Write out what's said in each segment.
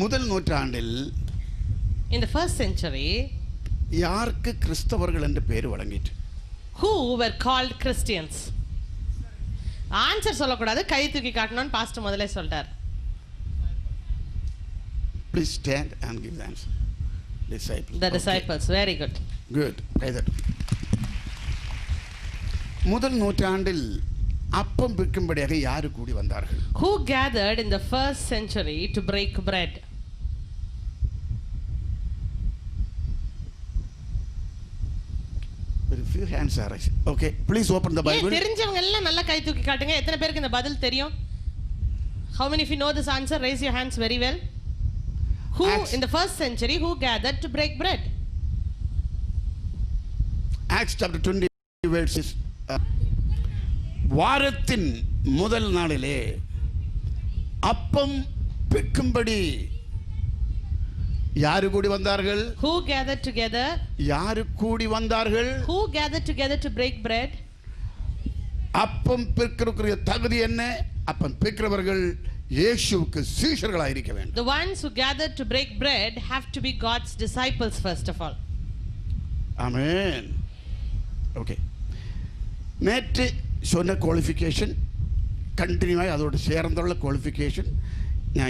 முதல் நூற்றாண்டில் In the first century, யாருக்கு கிறிஸ்தவர்கள் என்று பேர் வழங்கிட்டு? who were called Christians? Answer சொல்லக்கூடாது, கை தூக்கி காட்டணும்னு பாஸ்டர் முதல்ல சொல்லிட்டார். Please stand and give the answer. Disciples. The disciples. Very good. Good. முதல் நூற்றாண்டில் அப்பம் விற்கும்படியாக யாரு கூடி வந்தார்கள்? Who gathered in the first century to break bread? Very few hands are raised. Okay, please open the Bible. தெரிஞ்சவங்க எல்லாம் நல்லா கை தூக்கி காட்டுங்க. எத்தனை பேருக்கு இந்த பதில் தெரியும்? How many of you know this answer? Raise your hands very well. Who in the first century who gathered to break bread? Acts chapter 20 verses. வாரத்தின் முதல் நாளிலே அப்பம் பிக்கும்படி யாரு கூடி வந்தார்கள்? Who gathered together? யாரு கூடி வந்தார்கள்? Who gathered together to break bread? அப்பம் பிற்கிறதுக்குரிய தகுதி என்ன? அப்பம் பிற்கிறவர்கள் இயேசுவுக்கு சீஷர்களாக இருக்க வேண்டும். The ones who gathered to break bread have to be God's disciples first of all. Amen. Okay. நேற்று சொன்ன குவாலிஃபிகேஷன் கண்டினியூவாக அதோட சேர்ந்துள்ள குவாலிஃபிகேஷன் ഞാൻ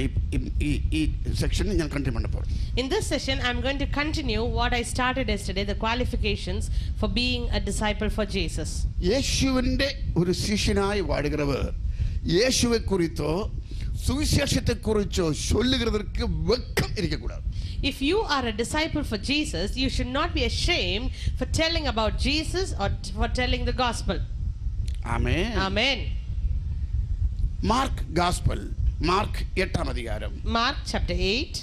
ഈ സെക്ഷൻ ഞാൻ കണ്ടിന്യൂ பண்ண പോறேன். In this session I am going to continue what I started yesterday, the qualifications for being a disciple for Jesus. യേശുവിന്റെ ഒരു ശിഷ്യനായി വാഴുகிறவர் യേശുவை குறித்தோ சுவிசேஷத்தை குறிச்சோ சொல்லுகிறதற்கு வெட்கம் இருக்க கூடாது. If you are a disciple for Jesus, you should not be ashamed for telling about Jesus or for telling the gospel. Amen. Amen. Mark Gospel. Mark 8 அதிகாரம். Mark chapter 8.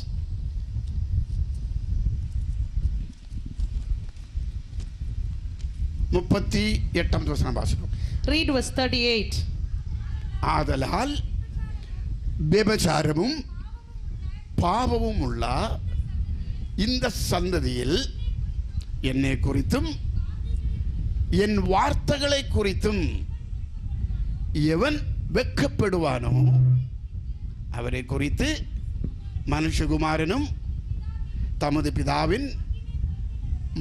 முப்பத்தி எட்டாம் வசனம் வாசிப்போம். Read verse 38. ஆதலால் விபச்சாரமும் பாவமும் உள்ள இந்த சந்ததியில் என்னை குறித்தும் என் வார்த்தைகளை குறித்தும் எவன் வெட்கப்படுவானோ அவரை குறித்து மனுஷகுமாரனும் தமது பிதாவின்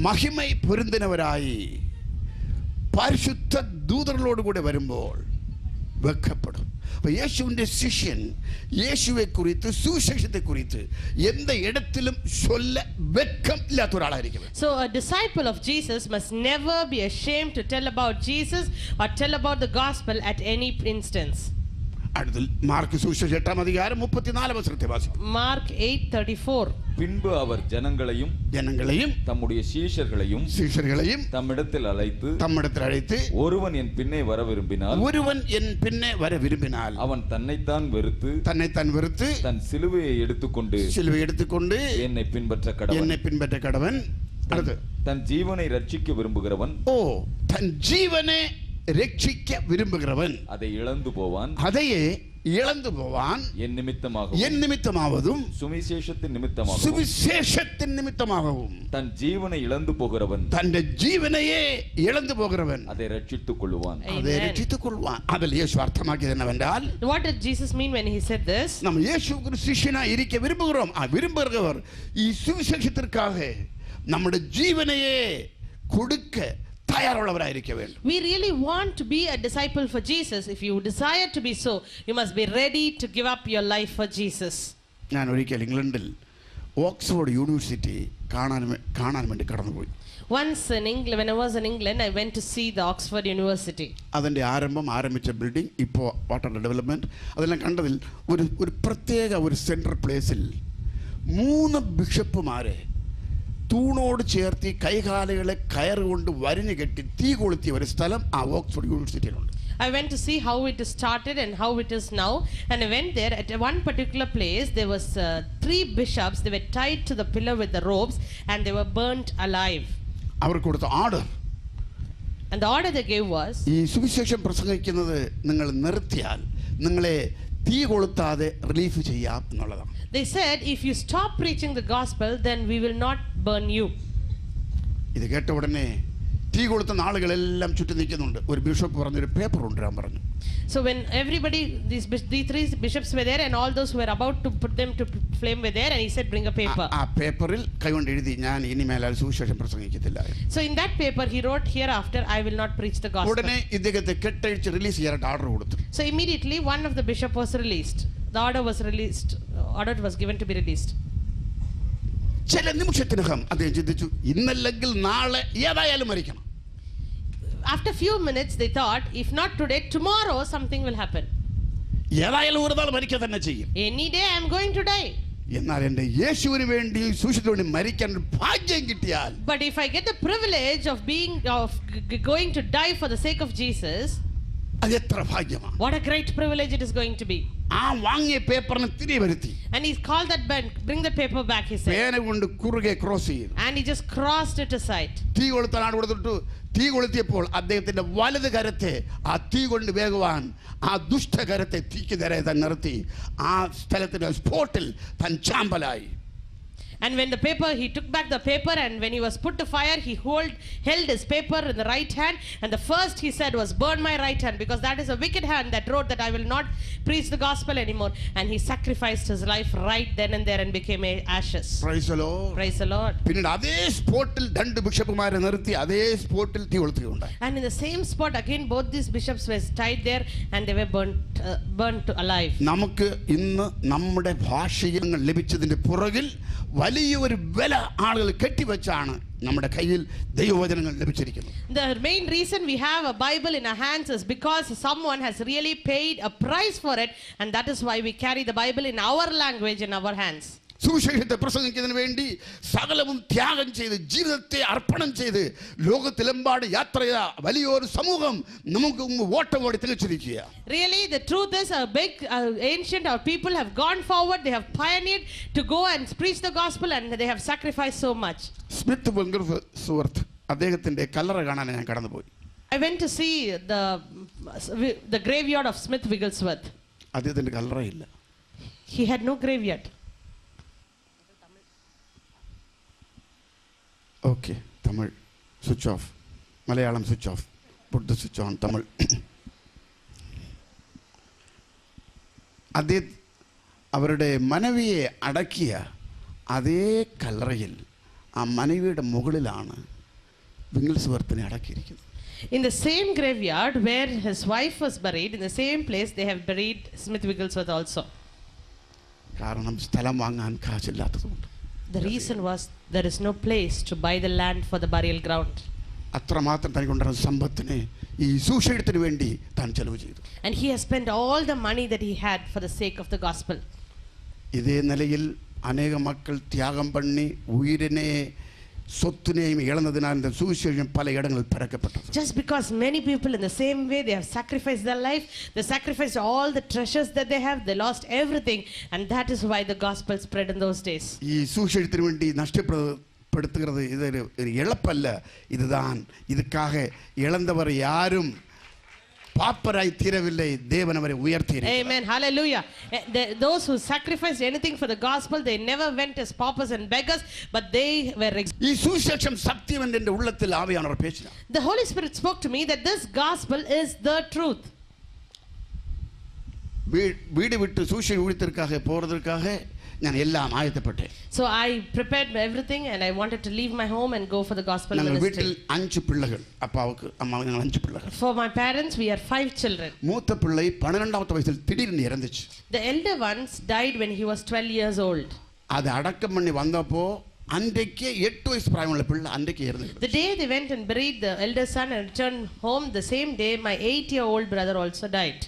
மகிமை பொருந்தினவராய் பரிசுத்த தூதர்களோடு கூட வரும்போது வெட்கப்படும். യേശുവിന്റെ ശിഷ്യൻ യേശുവെ കുറിച്ച് സുവിശേഷത്തെ കുറിച്ച് എந்த இடத்திலும் சொல்ல வெட்கம் இல்லாத ஒருஆளாയിരിക്കും. So a disciple of Jesus must never be ashamed to tell about Jesus or tell about the gospel at any instance. அடுத்து மார்க் சுவிசேஷம் 8 அதிகாரம் 34 வசனத்தை வாசிப்போம். Mark 8:34. பின்பு அவர் ஜனங்களையும் தம்முடைய சீஷர்களையும் தம்மிடத்தில் அழைத்து ஒருவன் என் பின்னே வர விரும்பினால் அவன் தன்னைத்தான் வெறுத்து தன் சிலுவையை எடுத்துக்கொண்டு என்னை பின்பற்ற கடவன். தன் ஜீவனை ரட்சிக்க விரும்புகிறவன் அதை இழந்து போவான் என் நிமித்தமாகவும் சுவிசேஷத்தின் நிமித்தமாகவும் தன் ஜீவனை இழந்து போகிறவன் அதை ரட்சித்துக் கொள்வான். அதில் இயேசு அர்த்தமாக்கியது என்னவென்றால், what did Jesus mean when he said this? நாம் இயேசுவுக்கு சிஷ்யனாய் இருக்க விரும்புகிறவர் சுவிசேஷத்திற்காக நம்முடைய ஜீவனையே கொடுக்க தயாராக வேண்டும். We really want to be a disciple for Jesus. If you desire to be so, you must be ready to give up your life for Jesus. ഞാൻ ഒരിക്കൽ ഇംഗ്ലണ്ടിൽ ഓക്സ്ഫോർഡ് യൂണിവേഴ്സിറ്റി കാണാൻ വേണ്ടി കടന്നുപോയി. Once in England, when I was in England, I went to see the Oxford University. അതിന്റെ ആരംഭിച്ച building ഇപ്പോൾ water development അതെല്ലാം കണ്ടതിൽ ഒരു പ്രത്യേക ഒരു സെൻട്രൽ പ്ലേസിൽ 3 ബിഷപ്പുമാരെ തൂണോട് ചേർത്തി കൈകാലുകളെ കയറുകൊണ്ട് വരിഞ്ഞു കെട്ടി തീ കൊളുത്തിയ ഒരു സ്ഥലം ആ Oxford യൂണിവേഴ്സിറ്റിയിലുണ്ട്. I went to see how it started and how it is now. And I went there. At one particular place, there was 3 bishops. They were tied to the pillar with the ropes and they were burnt alive. അവർക്ക് കൊടുത്ത order, And the order they gave was, ഈ സുവിശേഷം പ്രസംഗിക്കുന്നത് നിങ്ങൾ നിർത്തിയാൽ നിങ്ങളെ തീ കൊളുത്താതെ relief ചെയ്യാം എന്നുള്ളതാണ്. they said, if you stop preaching the gospel, then we will not burn you. ഇത് കേട്ട ഉടനെ തീ കൊളുത്തുന്ന ആളുകളെല്ലാം ചുറ്റി നിൽക്കുന്നുണ്ട്. ഒരു ബിഷപ്പ് പറഞ്ഞൊരു പേപ്പർ കൊണ്ടുവരാൻ പറഞ്ഞു. So when everybody, these 3 bishops were there and all those who were about to put them to flame were there, and he said, bring a paper. ആ പേപ്പറിൽ കൈകൊണ്ട് എഴുതി, ഞാൻ ഇനി മേലാൽ സുവിശേഷം പ്രസംഗിക്കത്തില്ല. So in that paper he wrote, hereafter I will not preach the gospel. ഉടനെ ഇദ്ദേഹത്തെ കെട്ടഴിച്ച് റിലീസ് ചെയ്യാനായിട്ട് ഓർഡർ കൊടുത്തു. So immediately one of the bishop was released. The order was released. Order was given to be released. ചില നിമിഷത്തിനകം അദ്ദേഹം ചിന്തിച്ചു, ഇന്നല്ലെങ്കിൽ നാളെ ഏതായാലും മരിക്കണം. After few minutes they thought, if not today, tomorrow something will happen. ഏതായാലും ഒരു നാൾ മരിക്കുക തന്നെ ചെയ്യും. Any day I am going to die. എന്നാൽ എൻ്റെ യേശുവിന് വേണ്ടി സുവിശേഷത്തിന് വേണ്ടി മരിക്കാൻ ഒരു ഭാഗ്യം കിട്ടിയാൽ, But if I get the privilege of going to die for the sake of Jesus, അത് എത്ര ഭാഗ്യമാണ്. what a great privilege it is going to be. ആ വാങ്ങിയ പേപ്പറിനെ തിരികെ വരുത്തി, And he called that man, bring the paper back, he said. പേന കൊണ്ട് കുറുകെ ക്രോസ് ചെയ്തു. And he just crossed it aside. തീ കൊളുത്താനാണ് കൊടുത്തിട്ടു. തീ കൊളുത്തിയപ്പോൾ അദ്ദേഹത്തിന്റെ വലത് കരത്തെ ആ തീ കൊണ്ട് വേഗവാൻ ആ ദുഷ്ടകരത്തെ തീക്ക് നേരെ താൻ നിർത്തി. ആ സ്ഥലത്തിന്റെ സ്പോട്ടിൽ താൻ ചാമ്പലായി. And when he took back the paper, and when he was put to fire, he held his paper in the right hand, and the first he said was, burn my right hand, because that is a wicked hand that wrote that I will not preach the gospel anymore. And he sacrificed his life right then and there and became ashes. Praise the Lord. Praise the Lord. പിന്നീട് അതേ സ്പോട്ടിൽ 2 ബിഷപ്പുമാരെ നിർത്തി അതേ സ്പോട്ടിൽ തീ കൊളുത്തുകയുണ്ടായി. And in the same spot again both these bishops were tied there and they were burnt alive. നമുക്ക് ഇന്ന് നമ്മുടെ ഭാഷയിൽ ലഭിച്ചതിന്റെ പുറകിൽ വലിയൊരു വില ആളുകൾ കെട്ടിവെച്ചാണ് നമ്മുടെ കയ്യിൽ ദൈവവചനങ്ങൾ ലഭിച്ചിരിക്കുന്നത്. The main reason we have a Bible in our hands is because someone has really paid a price for it, and that is why we carry the Bible in our language in our hands. സുവിശേഷത്തെ പ്രസംഗിക്കുന്നതിന് വേണ്ടി സകലവും ത്യാഗം ചെയ്ത് ജീവിതത്തെ അർപ്പണം ചെയ്ത് ലോകത്തിലെമ്പാട് യാത്ര ചെയ്ത വലിയൊരു സമൂഹം നമുക്ക് ഓട്ടം ഓടി തികച്ചിരിക്കുക. Really, the truth is, our big ancient our people have gone forward. They have pioneered to go and preach the gospel, and they have sacrificed so much. Smith Wigglesworth അദ്ദേഹത്തിന്റെ കല്ലറ കാണാൻ ഞാൻ കടന്നുപോയി. I went to see the graveyard of Smith Wigglesworth. അദ്ദേഹത്തിന്റെ കല്ലറയില്ല. He had no graveyard. Okay, Tamil switch off, Malayalam switch off, put the switch on, Tamil. അദ്ദേഹം അവരുടെ മനവിയെ അടക്കിയ അതേ കല്ലറയിൽ ആ മനവിയുടെ മുകളിലാണ് വിംഗിൾസ്വർത്തിനെ അടക്കിയിരിക്കുന്നത്. In the same graveyard where his wife was buried, in the same place they have buried Smith Wigglesworth also. കാരണം സ്ഥലം വാങ്ങാൻ കാശില്ലാത്തതുകൊണ്ട്. The reason was there is no place to buy the land for the burial ground. അത്രമാത്രം തനിക്കുണ്ടായിരുന്ന സമ്പത്തിനെ ഈ സുവിശേഷത്തിന് വേണ്ടി താൻ ചെലവ് ചെയ്തു. And he has spent all the money that he had for the sake of the gospel. ഇതേ നിലയിൽ അനേക മക്കൾ ത്യാഗം പണി ഉയിരിനെ സ്വത്തിനെയും ഇളന്നതിനാൽ സുവിശേഷം പലയിടങ്ങളിൽ പരക്കപ്പെട്ടു. Just because many people in the same way they have sacrificed their life, they sacrificed all the treasures that they have, they lost everything, and that is why the gospel spread in those days. ഈ സുവിശേഷത്തിന് വേണ്ടി നഷ്ടപ്പെടുത്തുന്നത് ഇതൊരു ഇളപ്പല്ല, இதுக்காக இழந்தவர் யாரும் பாப்பராய் தீரவில்லை, தேவன் அவரை உயர்த்தியிருக்கிறார். Amen, hallelujah. Those who sacrificed anything for the gospel, they never went as paupers and beggars, but they were ഈ സുവിശേഷം സത്യം എന്റെ ഉള്ളത്തിൽ ആവിയാനവർ പേശിനാർ. The Holy Spirit spoke to me that this gospel is the truth. வீடு விட்டு சுவிசேஷ ஊழியத்திற்காக போறதற்காக ഞാൻ എല്ലാം ആയത്തപ്പെട്ടെ. So I prepared everything and I wanted to leave my home and go for the gospel ministry. ഞങ്ങൾ വീട്ടിൽ 5 പിള്ളകൾ, അപ്പാവക്ക് അമ്മാവക്ക് ഞങ്ങൾ 5 പിള്ളകൾ. For my parents we are 5 children. മൂത്ത പിള്ളை 12ാമത്തെ വയസ്സിൽ திடீர்னு இறந்துச்சு. The elder ones died when he was 12 years old. அது அடக்கம் பண்ணி வந்தப்போ அன்றைக்கு 8 வயசு பிராயமுள்ள பிள்ளை அன்றைக்கு இறந்து. The day they went and buried the elder son and returned home, the same day my 8-year-old brother also died.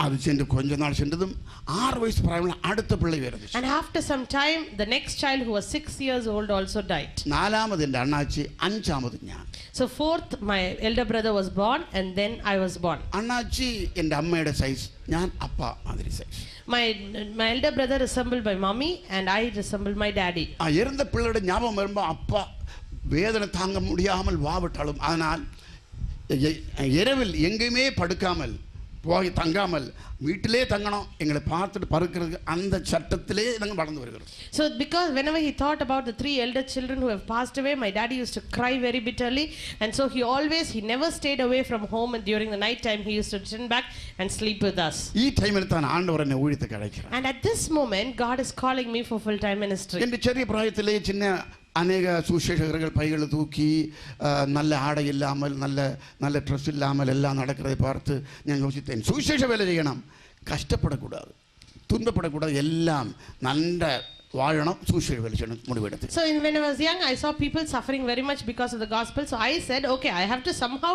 அது சென்று கொஞ்ச நாள் சென்றதும் 6 வயசு பிராயமுள்ள அடுத்த பிள்ளை வருது. And after some time, the next child who was 6 years old also died. നാലാമത് എൻ്റെ അണ്ണാച്ചി, അഞ്ചാമത് ഞാൻ. So fourth, my elder brother was born, and then I was born. അണ്ണാച്ചി എൻ്റെ അമ്മയുടെ സൈസ്, ഞാൻ അപ്പ മാതിരി size. My elder brother resembled my mommy, and I resembled my daddy. ആ ഇറந்த പിള്ളയുടെ ஞாபகம் വരുമ്പോൾ അപ്പ வேதனை தாங்க முடியாமல் வாவிட்டாலும், அதனால் இரவில் எங்கேயுமே படுக்காமல் போய் தங்காமல் வீட்டிலே தங்கணும், எங்களை பார்த்துட்டு பறக்கிறதுக்கு அந்த சட்டத்திலே நாங்கள் வளர்ந்து வருகிறோம். So because whenever he thought about the 3 elder children who have passed away, my daddy used to cry very bitterly, and so he never stayed away from home, and during the night time he used to turn back and sleep with us. ഈ ടൈമിൽ தான் ஆண்டவர் என்னை ஊழியத்துக்கு அழைக்கிறார். And at this moment God is calling me for full time ministry. എൻ്റെ ചെറിയ പ്രായത്തിലെ ചിന്ന അനേക സുശേഷകர்கள் പൈകൾ തൂക്കി നല്ല ആടை இல்லாமல் நல்ல ட்ரெஸ் இல்லாமல் எல்லாம் நடக்கிறதை பார்த்து ഞാൻ யோசித்தேன், சுவிசேஷ வேலை செய்யணும், கஷ்டப்படக்கூடாது, துன்பப்படக்கூடாது, எல்லாம் நல்ல வாழணும், சுவிசேஷ வேலை செய்யணும் முடிவெடுத்து. So when I was young, I saw people suffering very much because of the gospel. So I said, okay, I have to somehow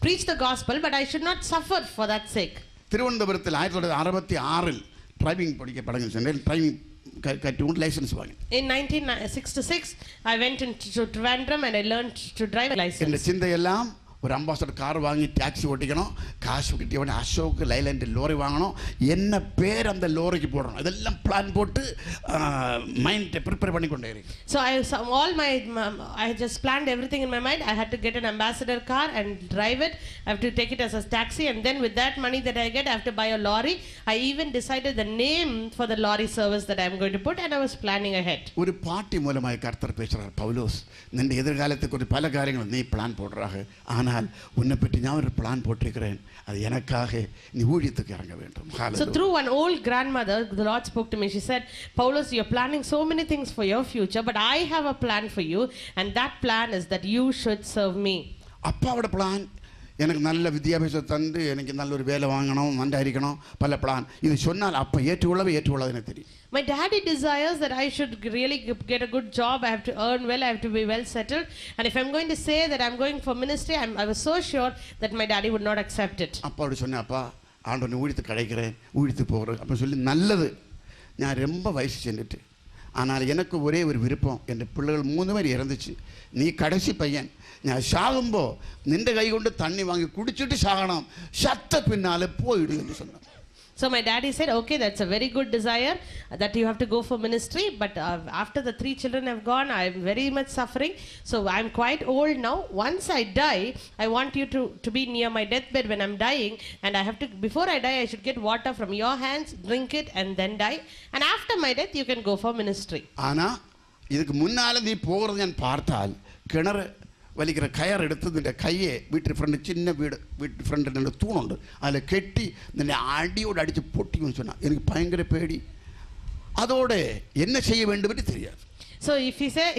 preach the gospel, but I should not suffer for that sake. തിരുവനന്തപുരത്തിൽ 1966 driving പഠിക്കാൻ പഠനം ചെന്നാൽ driving കറ്റുകൊണ്ട് licence വാങ്ങി. In 1966 I went into Trivandrum and I learned to drive a license. എൻ്റെ ചിന്തയെല്ലാം ஒரு ambassador car வாங்கி taxi ஓட்டிக்கணும், காசு கிட்டியவனே Ashok Leyland lorry வாங்கணும், என்ன பேர் அந்த லோரிக்கு போடணும், இதெல்லாம் பிளான் போட்டு மைண்ட் ப்ரிப்பேர் பண்ணி கொண்டே இருக்கு. So I just planned everything in my mind. I had to get an ambassador car and drive it. I have to take it as a taxi, and then with that money that I get, I have to buy a lorry. I even decided the name for the lorry service that I am going to put, and I was planning ahead. ஒரு பாட்டி மூலமாக கர்த்தர் பேசுறார், பவுலோஸ் നിന്റെ எதிர்காலத்துக்கு ஒரு பல காரியங்கள் நீ பிளான் போடுறாக, ஆனால் உன்னை பற்றி நான் ஒரு பிளான் போட்டிருக்கிறேன், அது எனக்காக நீ ஊழியத்துக்கு இறங்க வேண்டும். So through one old grandmother, the Lord spoke to me. She said, Paulus, you're planning so many things for your future, but I have a plan for you, and that plan is that you should serve me. அப்பாவோட plan எனக்கு நல்ல வித்யாபியாசம் தந்து எனக்கு நல்ல ஒரு வேலை வாங்கணும், நன்றாയിരിക്കണം, பல பிளான். இது சொன்னால் அப்பா ஏற்றுக்கொள்ளது எனக்கு தெரியும். My daddy desires that I should really get a good job. I have to earn well. I have to be well settled. And if I'm going to say that I'm going for ministry, I was so sure that my daddy would not accept it. அப்பாவோட சொன்னேன், அப்பா ஆண்டவனை ஊழியத்துக்கு அழைக்கிறேன், ஊழியத்துக்கு போகிறேன் அப்படின்னு சொல்லி, நல்லது, நான் ரொம்ப வயசு செஞ்சுட்டு, ஆனால் எனக்கு ஒரே ஒரு விருப்பம், என் பிள்ளைகள் 3 பேர் இறந்துச்சு, நீ கடைசி பையன், நான் சாகும்போ நின்ற கை கொண்டு தண்ணி வாங்கி குடிச்சிட்டு சாகணும், சத்த பின்னாலே போயிடு என்று சொன்னான். So my daddy said, okay, that's a very good desire that you have to go for ministry, but after the 3 children have gone, I am very much suffering, so I'm quite old now. Once I die, I want you to be near my deathbed when I'm dying, and I have to, before I die, I should get water from your hands, drink it, and then die, and after my death you can go for ministry. ஆனா இதுக்கு முன்னால நீ போகிறது நான் பார்த்தால், கிணறு വലിக்கிற കയർ എടുത്ത് നിൻ്റെ കയ്യെ വീട്ടിൽ ഫ്രണ്ട് ചിന്ന വീട്ടിൽ ഫ്രണ്ട് രണ്ട് തൂണുണ്ട്, അതിൽ കെട്ടി നിന്നെ അടിയോട് അടിച്ച് പൊട്ടിക്കുമെന്ന് சொன்னால் എനിക്ക് ഭയങ്കര പേടി, അതോടെ എന്നെ ചെയ്യ വേണ്ടുമെന്ന് தெரியாது. So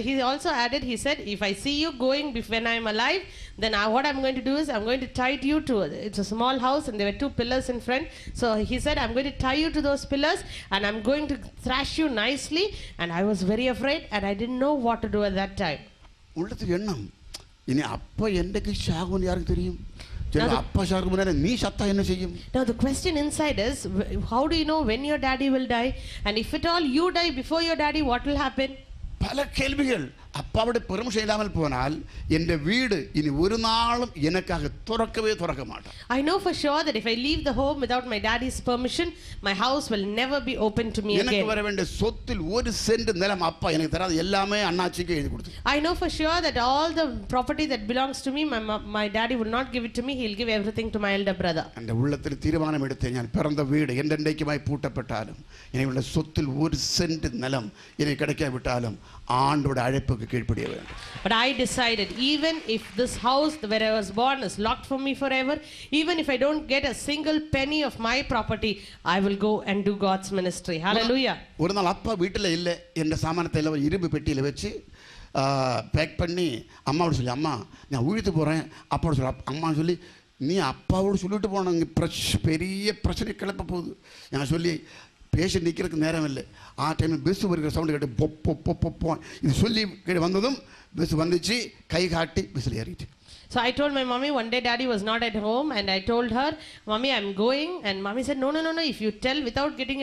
he also added, he said, if I see you going when I am alive, then what I'm going to do is I'm going to tie you to, it's a small house and there were 2 pillars in front. So he said, I'm going to tie you to those pillars and I'm going to thrash you nicely. And I was very afraid and I didn't know what to do at that time. உள்ளது எண்ணம், இனி அப்பா என்னைக்கு சாகும்னு யாருக்கு தெரியும்? அப்பா சாகு முன்னாடி நீ சத்தா என்ன செய்யும்? Now the question inside is, how do you know when your daddy will die? And if at all you die before your daddy, what will happen? பல கேள்விகள். அப்பாவோட பெர்மிஷன் இல்லாமல் போனால் என் வீடு இனி ஒரு நாளும் எனக்காக திறக்க மாட்டேன். I know for sure that if I leave the home without my daddy's permission, my house will never be open to me again. எனக்கு வர வேண்டிய சொத்தில் 1 சென்ட் நிலம் அப்பா எனக்கு தராது, எல்லாமே அண்ணாச்சிக்கு எழுதி கொடுத்து. I know for sure that all the property that belongs to me, my daddy will not give it to me. He'll give everything to my elder brother. அந்த உள்ளத்தில் தீர்மானம் எடுத்தேன், நான் பிறந்த வீடு என்றென்றைக்குமாய் பூட்டப்பட்டாலும் என்னுடைய சொத்தில் 1 சென்ட் நிலம் எனக்கு கிடைக்காவிட்டாலும் ஆண்டோட அழைப்புக்கு கீழ்ப்படிய வேண்டும். But I decided, even if this house where I was born is locked for me forever, even if I don't get a single penny of my property, I will go and do God's ministry. Hallelujah. ஒரு நாள் அப்பா வீட்டில் இல்லை, என்ற சாமானத்தை எல்லாம் இரும்பு பெட்டியில் வச்சு பேக் பண்ணி அம்மாவோட சொல்லி, அம்மா நான் ஊழித்து போகிறேன், அப்பாவோட சொல்லி, அம்மா சொல்லி, நீ அப்பாவோடு சொல்லிட்டு போனாங்க, பெரிய பிரச்சனை கிளப்ப போகுது. நான் சொல்லி பேஷண்ட் நிற்கிறதுக்கு நேரம் இல்லை. ஆ டைமில் பஸ் வருகிற சவுண்டு கேட்டு பொப்போ இது சொல்லி வந்ததும் பஸ் வந்துச்சு, கை காட்டி பஸ்ஸில் ஏறிட்டு. So I told my mommy, one day daddy was not at home, and I told her, "Mommy, I'm going." And mommy said, "No, no, no, no. If you tell without getting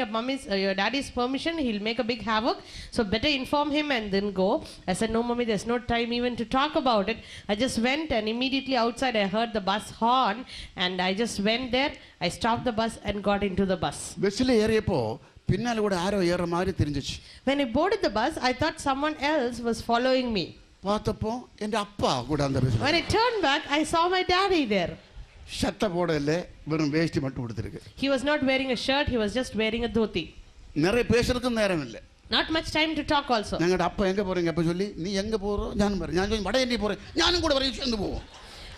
your daddy's permission, he'll make a big havoc. So better inform him and then go." I said, "No, mommy, there's no time even to talk about it." I just went, and immediately outside I heard the bus horn, and I just went there. I stopped the bus and got into the bus. ബസ്സിൽ ഏറിയപ്പോ പിന്നാലെ കൂടെ ആരോ ഏറെ മാറി തിരിഞ്ഞു. When I boarded the bus, I thought someone else was following me. பார்த்தப்போ എൻ്റെ அப்பா கூட அந்த ബസ്സിൽ. When I turned back, I saw my daddy there. ஷர்ட்டை போடல, வெறும் வேஷ்டி மட்டும் கொடுத்துருக்கு. He was not wearing a shirt, he was just wearing a dhoti. நிறைய பேசுறதுக்கும் நேரம் இல்லை. Not much time to talk also. ഞങ്ങളുടെ அப்பா எங்க போறீங்க அப்ப சொல்லி, நீ எங்க போறோ ഞാനും പറയും. ഞാൻ ചോദിച്ചു വട എന്നെ പോறேன், ഞാനും கூட വരും சேர்ந்து போவோம்.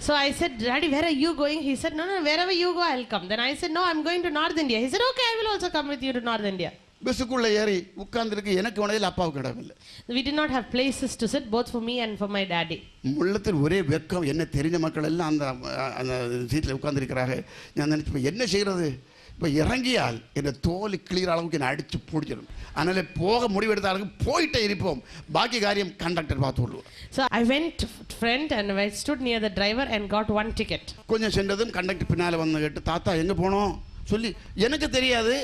So I said, "Daddy, where are you going?" He said, "No, no, wherever you go, I'll come." Then I said, "No, I'm going to North India." He said, "Okay, I will also come with you to North India." பஸ்ஸுக்குள்ள ஏறி உட்கார்ந்துருக்கு. எனக்கு உணவில் அப்பாவுக்கு இடமில்லை. We did not have places to sit, both for me and for my daddy. உள்ளத்தில் ஒரே வெக்கம். என்ன தெரிஞ்ச மக்கள் எல்லாம் அந்த அந்த சீட்டில் உட்கார்ந்துருக்கிறாங்க. நான் நினைச்சேன் என்ன செய்கிறது, இப்போ இறங்கியால் என்னை தோல் கிளியர் அளவுக்கு என்னை அடித்து பிடிச்சிடும். அதனால போக முடிவெடுத்த அளவுக்கு போயிட்டே இருப்போம், பாக்கி காரியம் கண்டக்டர் பார்த்து விடுவோம். So I went front and I stood near the driver and got one ticket. கொஞ்சம் சென்றதும் கண்டக்டர் பின்னால் வந்து கேட்டு, தாத்தா எங்கே போனோம் சொல்லி, எனக்கு தெரியாது,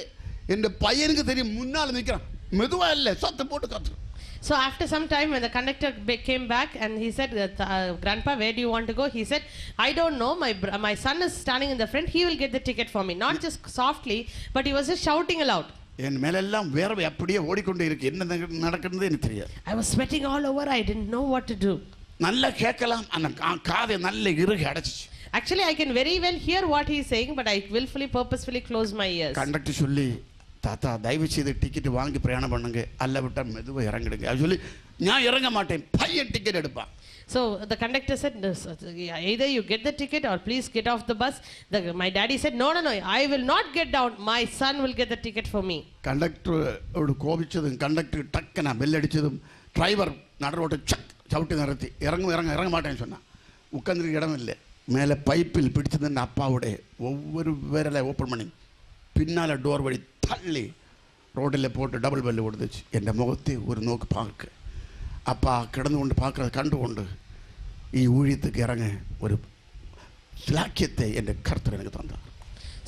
என் பையனுக்கு தெரியும், முன்னால் நிற்கிறான், மெதுவாக இல்லை சத்தம் போட்டு காத்து. So after some time, when the conductor came back and he said, "Grandpa, where do you want to go?" He said, "I don't know. My son is standing in the front. He will get the ticket for me." Not just softly, but he was just shouting aloud. என் மேலெல்லாம் வேர்வை அப்படியே ஓடிக்கொண்டே இருக்கு. என்ன நடக்கிறது எனக்கு தெரியாது. I was sweating all over. I didn't know what to do. நல்லா கேட்கலாம், அந்த காதை நல்ல இறுகி அடைச்சிச்சு. Actually, I can very well hear what he is saying, but I willfully, purposefully closed my ears. Conductor சொல்லி, தாத்தா தயவு செய்து டிக்கெட் வாங்கி பிரயாணம் பண்ணுங்க, அல்ல விட்டால் மெதுவாக இறங்கிடுங்க. அது சொல்லி, நான் இறங்க மாட்டேன், பையன் டிக்கெட் எடுப்பான். So the conductor said, "Either you get the ticket or please get off the bus." My daddy said, "No, no, no, I will not get down. My son will get the ticket for me." கண்டக்டரோடு கோபிச்சதும், conductor டக்குன்னு bell அடித்ததும், driver நடுரோட்டை சவுட்டி நிறுத்தி இறங்க மாட்டேன்னு சொன்னான். உட்காந்துருக்கு இடம் இல்லை. மேலே பைப்பில் பிடிச்சதுன்னு அப்பாவுடைய ஒவ்வொரு விரலை ஓப்பன் பண்ணி பின்னால் டோர் வழி தள்ளி ரோட்டில் போட்டு டபுள் பெல்லு கொடுத்துச்சு. என் முகத்தை ஒரு நோக்கு பார்க்க அப்பா கிடந்து கொண்டு பார்க்குறத கண்டுகொண்டு ഈ ஊழியத்துக்கு இறங்க ஒரு சிலாக்கியத்தை என் கர்த்தர் எனக்கு தந்தார்.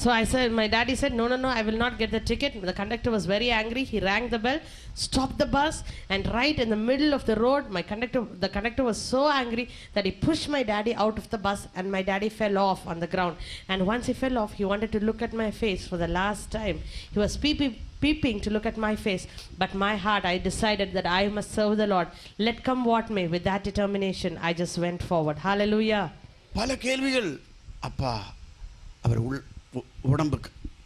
So I said, my daddy said, "No, no, no, I will not get the ticket." The conductor was very angry. He rang the bell, stopped the bus, and right in the middle of the road, the conductor was so angry that he pushed my daddy out of the bus, and my daddy fell off on the ground. And once he fell off, he wanted to look at my face for the last time. He was peeping to look at my face, but my heart, I decided that I must serve the Lord. Let come what may. With that determination, I just went forward. Hallelujah. பல கேள்விகள். அப்பா அவர் உடம்பு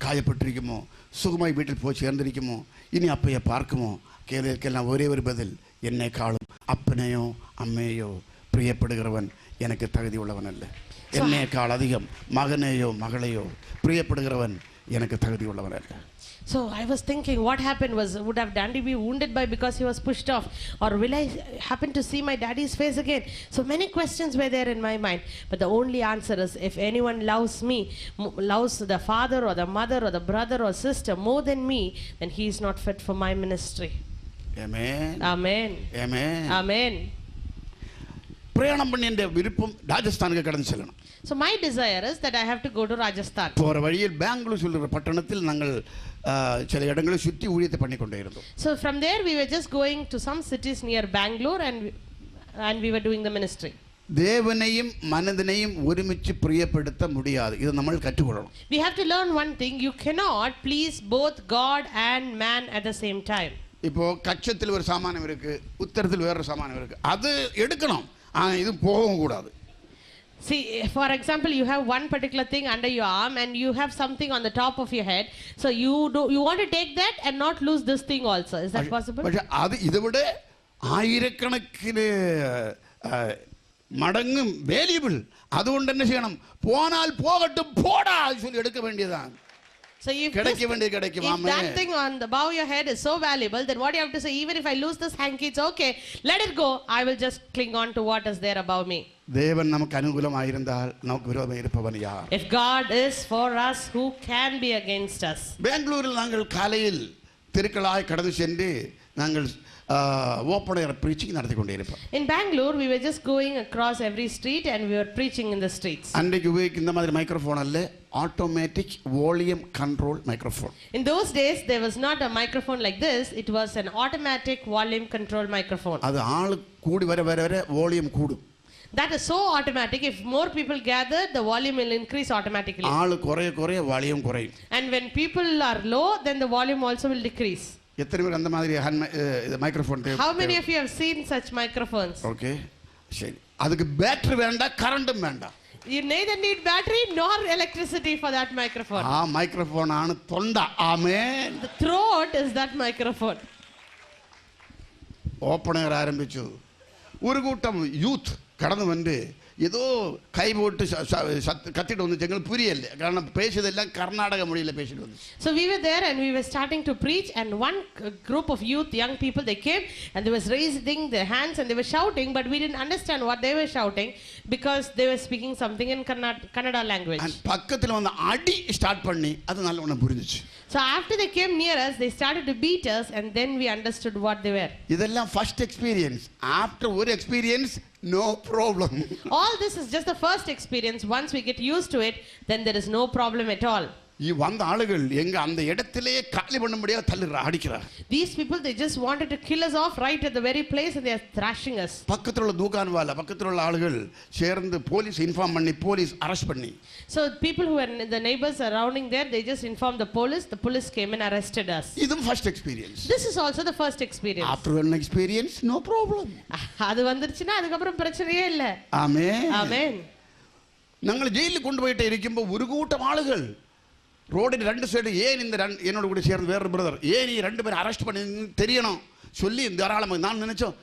காயப்பட்டிருக்குமோ, சுகமாய் வீட்டில் போய் சேர்ந்திருக்குமோ, இனி அப்பையை பார்க்குமோ, கேள்விக்கெல்லாம் ஒரே ஒரு பதில், என்னை காலும் அப்பனையோ அம்மையோ பிரியப்படுகிறவன் எனக்கு தகுதி உள்ளவன் அல்ல. என்னை கால் அதிகம் மகனையோ மகளையோ பிரியப்படுகிறவன் எனக்கு தகுதி உள்ளவன் அல்ல. So I was thinking, what happened was, would have Dandy be wounded by because he was pushed off, or will I happen to see my daddy's face again? So many questions were there in my mind, but the only answer is, if anyone loves me, loves the father or the mother or the brother or sister more than me, then he is not fit for my ministry. Amen. Amen. Amen. Amen. பிரயாணம் பண்ணி என்ற விருப்பம் ராஜஸ்தானுக்கு கடந்து செல்லணும். So my desire is that I have to go to Rajasthan. போற வழியில் பெங்களூர் சொல்லுற பட்டணத்தில் நாங்கள் சில இடங்களை சுற்றி ஊழியத்தை பண்ணி கொண்டே இருந்தோம். So from there we were just going to some cities near Bangalore, and we were doing the ministry. தேவனையும் மனிதனையும் ஒருமிச்சு பிரியப்படுத்த முடியாது. இது நம்ம கற்றுக்கொள்ளணும். We have to learn one thing: you cannot please both God and man at the same time. இப்போ கச்சத்தில் ஒரு சாமானம் இருக்கு, உத்தரத்தில் வேற சாமானம் இருக்கு, அது எடுக்கணும், ஆனா இது போகவும் கூடாது. See, for example, you have one particular thing under your arm and you have something on the top of your head, so you want to take that and not lose this thing also. Is that possible? പക്ഷെ അത് ഇതുവിടെ ആയിരക്കണക്കിന് മടങ്ങും valuable. അതുകൊണ്ട് തന്നെ ചെയ്യണം, പോനാൽ പോകട്ടും പോടാ சொல்லி எடுக்க வேண்டியதான். So if that thing on the above your head is so valuable, then what you have to say, even if I lose this hanky, it's okay, let it go, I will just cling on to what is there above me. தேவன் நமக்கு அனுகூலமாயிருந்தால் நமக்கு விரோதமாக இருப்பவன் யார்? If God is for us, who can be against us? பெங்களூரில் நாங்கள் காலையில் தெருக்களாய் கடந்து சென்று நாங்கள் ஓப்பன் ஏர் ப்ரீச்சிங் நடத்தி கொண்டே இருப்போம். In Bangalore, we were just going across every street and we were preaching in the streets. அன்றைக்கு உபயோகிக்கும் இந்த மாதிரி மைக்ரோஃபோன் அல்ல, automatic volume control microphone. In those days, there was not a microphone like this. It was an automatic volume control microphone. அது ஆளு கூடி வர வர வர வால்யூம் கூடும். That is so automatic. If more people gather, the volume will increase automatically. ஆளு குறைய குறைய வால்யூம் குறையும். And when people are low, then the volume also will decrease. எத்தனை பேர் அந்த மாதிரி microphone How many of you have seen such microphones? Okay, சரி. அதுக்கு பேட்டரி வேண்டாம், கரண்டும் வேண்டாம். You neither need battery nor electricity for that microphone. Microphone ஆன தொண்டா. ஆமென். The throat is that microphone. Open air ஆரம்பிச்சு ஒரு கூட்டம் யூத் கடந்து வந்து ஏதோ கை போட்டு கத்திட்டு வந்துச்சு. எங்களுக்கு புரியல, காரணம் பேசுதெல்லாம் கர்நாடக மொழியில் பேசிட்டு வந்து. So we were there and we were starting to preach, and one group of youth, young people, they came and they was raising their hands and they were shouting, but we didn't understand what they were shouting because they were speaking something in Kannada language. பக்கத்தில் வந்து அடி start பண்ணி அது நல்ல ஒன்று புரிஞ்சிச்சு. So after they came near us, they started to beat us, and then we understood what they were. இதெல்லாம் first experience. After ஒரு experience no problem. All this is just the first experience. Once we get used to it, then there is no problem at all. வந்த ஆளுகள் எங்க அந்த இடத்திலேயே காலி பண்ண முடியாது தள்ளுறா அடிக்கிறா. These people, they just wanted to kill us off right at the very place and they are thrashing us. பக்கத்துல உள்ள தூகான் வால பக்கத்துல உள்ள ஆளுகள் சேர்ந்து போலீஸ் இன்ஃபார்ம் பண்ணி போலீஸ் அரெஸ்ட் பண்ணி. So people who were the neighbors surrounding there, they just informed the police came and arrested us. இதுவும் first experience. This is also the first experience. After one experience no problem. அது வந்துருச்சுனா அதுக்கு அப்புறம் பிரச்சனையே இல்ல. ஆமென். ஆமென். நாங்கள் ஜெயிலுக்கு கொண்டு போயிட்டு இருக்கும்போது ஒரு கூட்டம் ஆளுகள் ரோடின் ரெண்டு சைடு ஏன் இந்த என்னோட கூட சேர்ந்து வேற பிரதர் ஏன் நீ ரெண்டு பேரும் அரெஸ்ட் பண்ணி தெரியணும் சொல்லி தாராளமாக நான் நினைச்சோம்,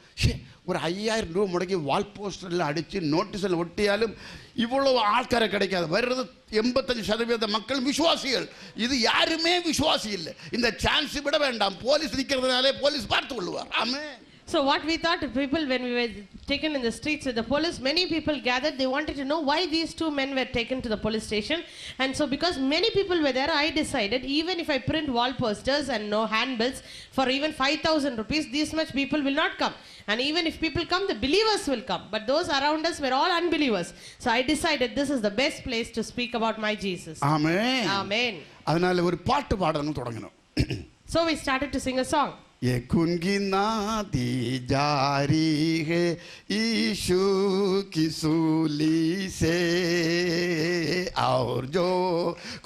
ஒரு 5000 ரூபா முடக்கி வால் போஸ்டரில் அடித்து நோட்டீஸில் ஒட்டியாலும் இவ்வளோ ஆட்கார கிடைக்காது. வர்றது 85% மக்கள் விசுவாசிகள். இது யாருமே விசுவாசி இல்லை. இந்த சான்ஸ் விட வேண்டாம், போலீஸ் நிற்கிறதுனாலே போலீஸ் பார்த்து கொள்ளுவார். ஆமென். So what we thought, people, when we were taken in the streets with the police, many people gathered. They wanted to know why these two men were taken to the police station. And so because many people were there, I decided even if I print wall posters and no handbills for even 5,000 rupees, these much people will not come. And even if people come, the believers will come. But those around us were all unbelievers. So I decided this is the best place to speak about my Jesus. Amen. Amen. அதனால ஒரு பாட்டு பாடணும் தொடங்கணும். So we started to sing a song. ये गुनगुनाती जा रही है यीशु की सूली से, और जो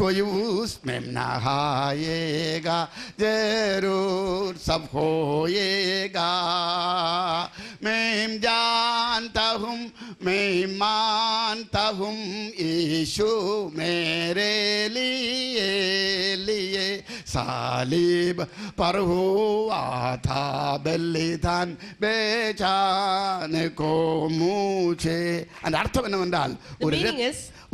कोई उसमें नहाएगा जरूर सब होएगा. मैं जानता हूँ, मैं मानता हूँ, यीशु मेरे लिए सालिब पर हुआ था बलिदान बेचाने को मुझे. அந்த அர்த்தம் என்னவென்றால்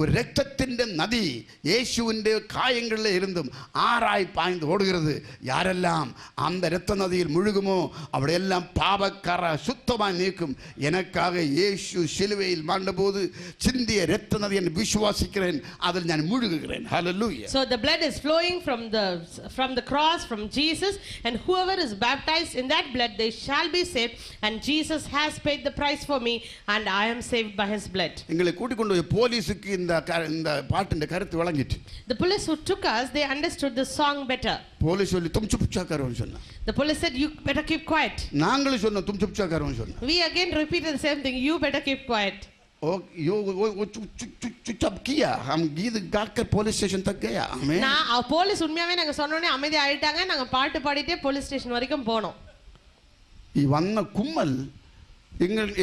ஒரு இரத்தத்தின் நதி இயேசுவின் காயங்களில் இருந்தும் ஆராய் பாய்ந்து ஓடுகிறது. யாரெல்லாம் அந்த இரத்த நதியில் முழுகுமோ அவளையெல்லாம் பாவக்கரை சுத்தமாக நீக்கும். எனக்காக இயேசு சிலுவையில் மாண்டபோது சிந்திய இரத்த நதி என்று விசுவாசிக்கிறேன், அதில் நான் முழுகுகிறேன். Hallelujah. So the blood is flowing from the cross, from Jesus, and whoever is baptized in that blood, they shall be saved. And Jesus has paid the price for me, and I am saved by his blood. எங்களை கூட்டிக் கொண்டு போய் போலீஸுக்கு இந்த பாட்டின் கருத்து விளங்கிட்டு. The police who took us, they understood the song better. Police சொல்லி तुम चुपचाप करो சொன்னா. The police said, you better keep quiet. நாங்களும் சொன்னோம் तुम चुपचाप करो சொன்னா. We again repeated the same thing, you better keep quiet. चुपचाप किया, हम गीत गाकर पुलिस स्टेशन तक गया. हमें நான் போலீஸ் உண்மையாவே நாங்க சொன்னோனே அமைதி ஆயிட்டாங்க. நாங்க பாட்டு பாடிட்டே போலீஸ் ஸ்டேஷன் வரைக்கும் போனோம். ഈ വന്ന കുമ്മൽ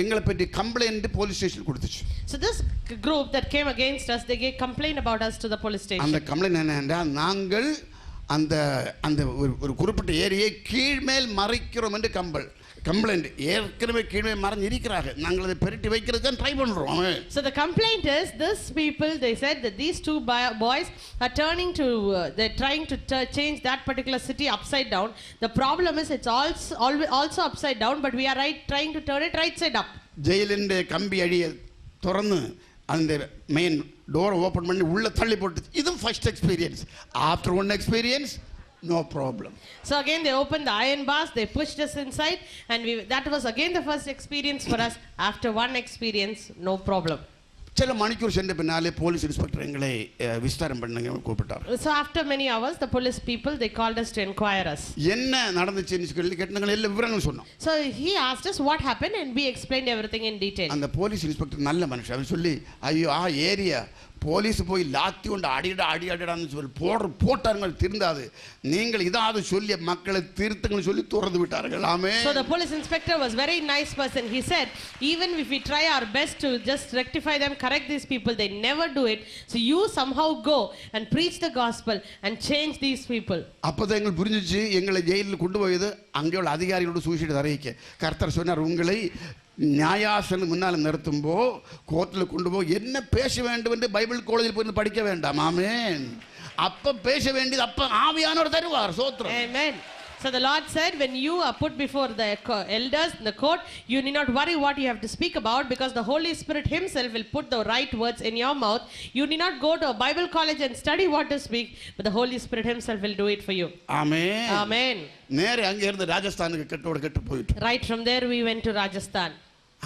எங்களை பற்றி கம்ப்ளைண்ட் போலீஸ் ஸ்டேஷன் கொடுத்துச்சு. So this group that came against us, they gave complaint about us to the police station. அந்த கம்ப்ளைண்ட் என்னன்னா, நாங்கள் அந்த அந்த ஒரு குறிப்பிட்ட ஏரியை கீழ்மேல் மறைக்கிறோம் என்று கம்ப்ளைண்ட். ஏற்கனவே கீழே மறைஞ்சிருக்கிறாங்க, நாங்கள் அதை பெருட்டி வைக்கிறதுக்கு ட்ரை பண்றோம். So the complaint is, this people, they said that these two boys are turning to they're trying to change that particular city upside down. The problem is it's also upside down, but we are trying to turn it right side up. ஜெயிலிന്റെ கம்பி அடியை திறந்து அந்த main டோரை open பண்ணி உள்ள தள்ளி போட்டு. இதுவும் first experience. After one experience no problem. So again they opened the iron bars, they pushed us inside, and that was again the first experience for us. After one experience, no problem. சில மணிக்கூர் சென்ற பின்னாலே police inspector எங்களை விசாரணை பண்ண கூப்பிட்டார். So after many hours the police people they called us to inquire us. என்ன நடந்துச்சுன்னு சொல்லி கேட்டாங்க, எல்லா விவரங்களும் சொன்னோம். So he asked us what happened and we explained everything in detail. அந்த போலீஸ் இன்ஸ்பெக்டர் நல்ல மனுஷன். அவர் சொல்லி, ஐயோ ஏரியா போலீஸ் போய் லாத்தி கொண்டு அடிடான்னு சொல்லி போட்டாருங்க திருந்தாது, நீங்கள் இதாவது சொல்லி மக்களை திருத்தங்கன்னு சொல்லி துறந்து விட்டார்கள். ஆமென். So the police inspector was very nice person. He said even if we try our best to just rectify them, correct these people, they never do it. So you somehow go and preach the gospel and change these people. அப்பதான் எங்களுக்கு புரிஞ்சிச்சு, எங்களை ஜெயிலில் கொண்டு போயது அங்கே உள்ள அதிகாரிகளோட சூழ்ச்சிட்டு அறிவிக்க கர்த்தர் சொன்னார், உங்களை நியாயாசனம் முன்னால் நிறுத்தும்போ கோர்ட்டில் கொண்டு போ என்ன பேச வேண்டும் என்று பைபிள் காலேஜில் போய் படிக்க வேண்டாம். ஆமென். அப்ப பேச வேண்டியது அப்ப ஆவியானவர் தருவார். சோத்திரம். Amen. So the Lord said when you are put before the elders in the court, you need not worry what you have to speak about, because the Holy Spirit himself will put the right words in your mouth. You need not go to a Bible college and study what to speak, but the Holy Spirit himself will do it for you. Amen. Amen. நேரே அங்கே இருந்து ராஜஸ்தானுக்கு கெட்டு போயிட்டு. Right from there we went to Rajasthan.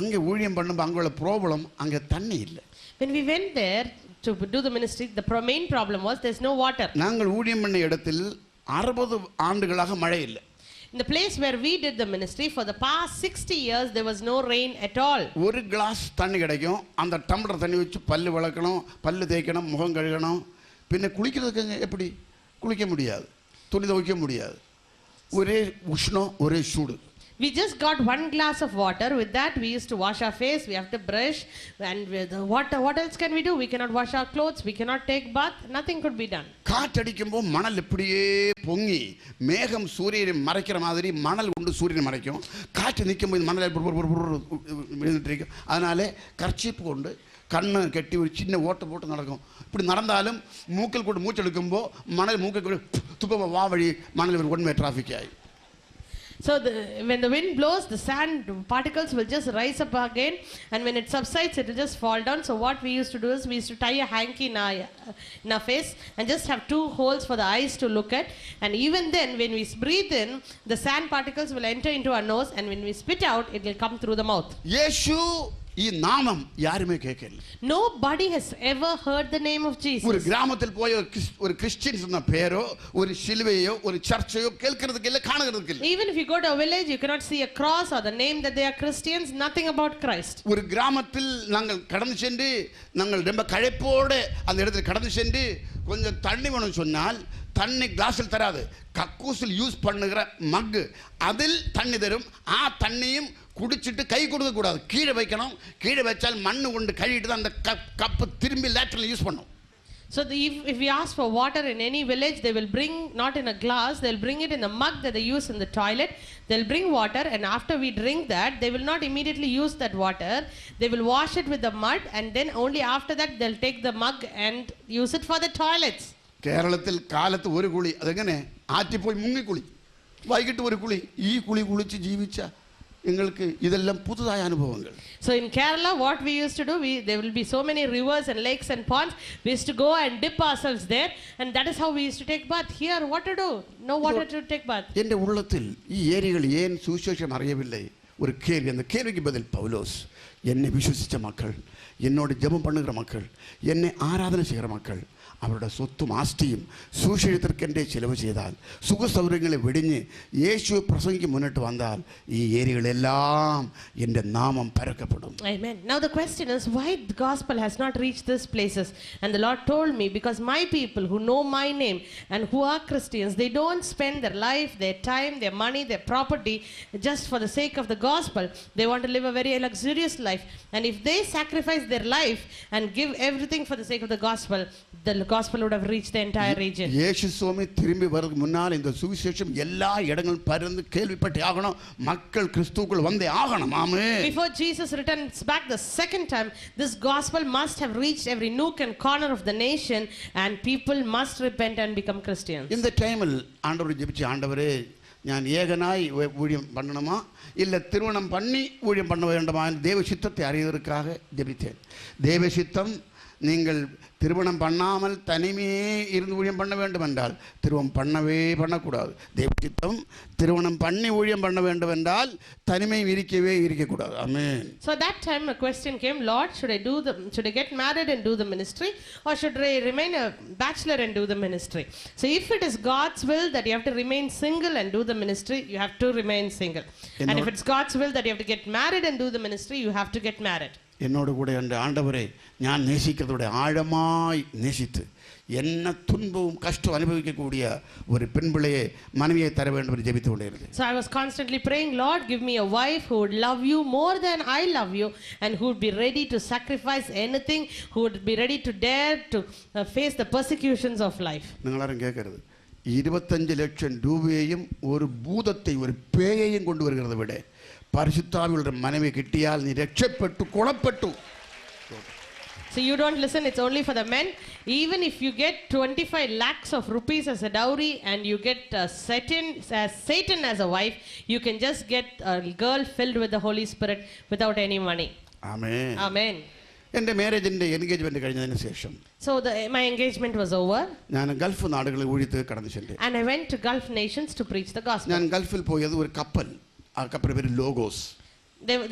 அங்கே ஊழியம் பண்ணும்போது அங்கே உள்ள ப்ராப்ளம், அங்கே தண்ணி இல்லை. When we went there to do the ministry, the main problem was there's no water. நாங்கள் ஊழியம் பண்ண இடத்தில் 60 ஆண்டுகளாக மழை இல்லை. In the place where we did the ministry for the past 60 years there was no rain at all. ஒரு class தண்ணி கிடைக்கும், அந்த டம்ளர் தண்ணி வச்சு பல்லு விளக்கணும், பல்லு தேய்க்கணும், முகம் கழுகணும். பின்ன குளிக்கிறதுக்கு எப்படி? குளிக்க முடியாது, துணி துவைக்க முடியாது, ஒரே உஷ்ணம், ஒரே சூடு. We just got one glass of water. With that we used to wash our face, we have to brush, and with the water what else can we do? We cannot wash our clothes, we cannot take bath, nothing could be done. காற்றடிக்கும்போது மணல் இப்படியே பொங்கி மேகம் சூரியனை மறைக்கிற மாதிரி மணல் கொண்டு சூரியனை மறைக்கும். காற்று நிற்கும்போது மணல் விழுந்துட்டு இருக்கும். அதனால கர்ச்சீப்பு கொண்டு கண்ணை கட்டி ஒரு சின்ன ஓட்டை போட்டு நடக்கும். இப்படி நடந்தாலும் மூக்கில் கொண்டு மூச்சு எடுக்கும்போது மணல் மூக்கை கொண்டு துப்ப வா வழி மணல் ஒன் வே டிராஃபிக் ஆகி. So when the wind blows, the sand particles will just rise up again, and when it subsides it will just fall down. So what we used to do is we used to tie a hanky in our face and just have 2 holes for the eyes to look at, and even then when we breathe in, the sand particles will enter into our nose, and when we spit out it will come through the mouth. இயேசு ఈ నామం யாருமே கேட்கல. Nobody has ever heard the name of Jesus. ஒரு கிராமத்தில் போய் ஒரு Christian சொன்ன பேரோ ஒரு சிலுவையோ ஒரு சர்ச்சையோ கேட்கிறதுக்கு இல்ல, காணுகிறதுக்கு இல்ல. Even if you go to a village you cannot see a cross or the name that they are Christians, nothing about Christ. ஒரு கிராமத்தில் நாங்கள் கடந்து சென்று நாங்கள் ரொம்ப களைப்போடு அந்த இடத்தில் கடந்து சென்று கொஞ்சம் தண்ணி வேணும் சொன்னால் தண்ணி கிளாஸில் தராது, கக்கூசில் யூஸ் பண்ணுகிற மக்கு அதில் தண்ணி தரும். தண்ணியும் குடிச்சிட்டு கை கொடுக்க கூடாது, கீழே வைக்கணும். கீழே வச்சால் மண்ணு கொண்டு கழுவிட்டு அந்த கப்பு திரும்பி லேட்டரில் யூஸ் பண்ணும். So if we ask for water in any village, they will bring not in a glass, they'll bring it in a mug that they use in the toilet. They'll bring water, and after we drink that they will not immediately use that water. They will wash it with the mud, and then only after that they'll take the mug and use it for the toilets. കേരളത്തിൽ കാലത്ത് ഒരു കുളി, അതെങ്ങനെ ആറ്റി പോയി മുങ്ങിക്കുളി, വൈകിട്ട് ഒരു കുളി, ഈ കുളി കുളിച്ച് ജീവിച്ച നിങ്ങൾക്ക് ഇതെല്ലാം പുതുതായ അനുഭവങ്ങൾ. So in Kerala what we used to do, there will be so many rivers and lakes and ponds, we used to go and dip ourselves there, and that is how we used to take bath. Here what to do? No water to take bath. എൻ്റെ ഉള്ളത്തിൽ ഈ ഏരിയകൾ ഏൻ സുവിശേഷം അറിയவில்லை ஒரு கேள்வி. அந்த கேள்விக்கு பதில் பவுலோஸ், என்னை விசுவசித்த மக்கள், என்னோட ஜெபம் பண்ணுகிற மக்கள், என்னை ஆராதனை செய்கிற மக்கள் അവരുടെ സ്വത്തും ആസ്തിയും സുവിശേഷത്തിற்கென்றே ചിലവ് ചെയ്താൽ സുഖ സൗകര്യങ്ങളെ വെടിഞ്ഞ് യേശു പ്രസംഗിക്ക് മുന്നിട്ട് വന്നാൽ ഈ ഏരിയകളെല്ലാം എൻ്റെ നാമം പരക്കപ്പെടും. Amen. Now the question is why the gospel has not reached these places, and the Lord told me because my people who know my name and who are Christians, they don't spend their life, their time, their money, their property just for the sake of the gospel. They want to live a very luxurious life, and if they sacrifice their life and give everything for the sake of the gospel, the gospel would have reached the entire region. இயேசு சுவாமி திரும்பி வரதுக்கு முன்னால் இந்த சுவிசேஷம் எல்லா இடங்களும் பறந்து கேள்விப்பட்டு ஆகணும், மக்கள் கிறிஸ்துவுக்குள் வந்தே ஆகணும். ஆமென். Before Jesus returns back the second time, this gospel must have reached every nook and corner of the nation, and people must repent and become Christians. இந்த டைமில் ஆண்டவர் ஜெபிச்சு, ஆண்டவரே நான் ஏகனாய் ஊழியம் பண்ணணுமா இல்லை திருமணம் பண்ணி ஊழியம் பண்ண வேண்டுமா, தேவ சித்தத்தை அறிவதற்காக ஜெபித்தேன். தேவ சித்தம் நீங்கள் திருமணம் பண்ணாமல் தனிமையே இருந்து ஊழியம் பண்ண வேண்டும் என்றால் திருமணம் பண்ணக்கூடாது. தேவசித்தம் திருமணம் பண்ணி ஊழியம் பண்ண வேண்டும் என்றால் தனிமை இருக்கக்கூடாது. ஆமென். So that time a question came, Lord, should I get married and do the ministry, or should I remain a bachelor and do the ministry? So if it is God's will that you have to remain single and do the ministry, you have to remain single. And if it's God's will that you have to get married and do the ministry, you have to get married. என்னோடு கூட அந்த ஆண்டவரை நான் நேசிக்கிறதோட ஆழமாய் நேசித்து என்ன துன்பமும் கஷ்டம் அனுபவிக்கக்கூடிய ஒரு பெண் பிள்ளையை மனைவியை தர வேண்டும் என்று ஜெபித்து கொண்டே இருந்தேன். So I was constantly praying, Lord, give me a wife who would love you more than I love you, and who would be ready to sacrifice anything, who would be ready to dare to face the persecutions of life. നിങ്ങൾ எல்லாரும் கேட்கிறது 25 லட்சம் ரூபாயையும் ஒரு பூதத்தை ஒரு பேயையும் கொண்டு வருகிறதை விட பரிசுத்தாவியுள்ள மனைவி கிட்டியால் நீ ரட்சிக்கப்பட்டு குணப்பட்டு. So you don't listen, it's only for the men. Even if you get 25 lakhs of rupees as a dowry and you get Satan as a wife, you can just get a girl filled with the Holy Spirit without any money. Amen. Amen. എൻ്റെ മാരേജിൻ്റെ engagement കഴിഞ്ഞതിന് ശേഷം So my engagement was over. ഞാൻ Gulf നാടുകളിൽ ഊഴിയത്ത് കടന്നു ചെന്നു. And I went to Gulf nations to preach the gospel. ഞാൻ ഗൾഫിൽ പോയത് ഒരു കപ്പൽ, ആ കപ്പലിൻ്റെ പേര് logos.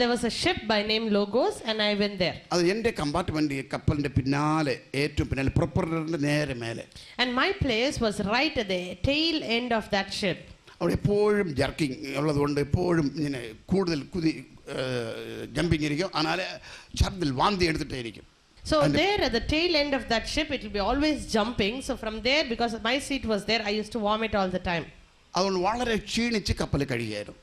There was a ship by name Logos, and I went there. അത് എൻ്റെ കമ്പാർട്ട്മെന്റ് കപ്പലിന്റെ പിന്നാലെ ഏറ്റവും പിന്നാലെ പ്രൊപ്പല്ലറിന്റെ നേരെ മേലെ. And my place was right at the tail end of that ship. അവിടെ എപ്പോഴും ജർക്കിംഗ് ഉള്ളതുകൊണ്ട് എപ്പോഴും ഇങ്ങനെ കൂടുതൽ ജമ്പിങ് ഇരിക്കും. ആനാലെ ഛർദിൽ വാന്തി എടുത്തിട്ടേ ഇരിക്കും. So there at the tail end of that ship, it will be always jumping. So from there, because my seat was there, I used to vomit all the time. അതുകൊണ്ട് വളരെ ക്ഷീണിച്ച് കപ്പൽ കഴിയായിരുന്നു.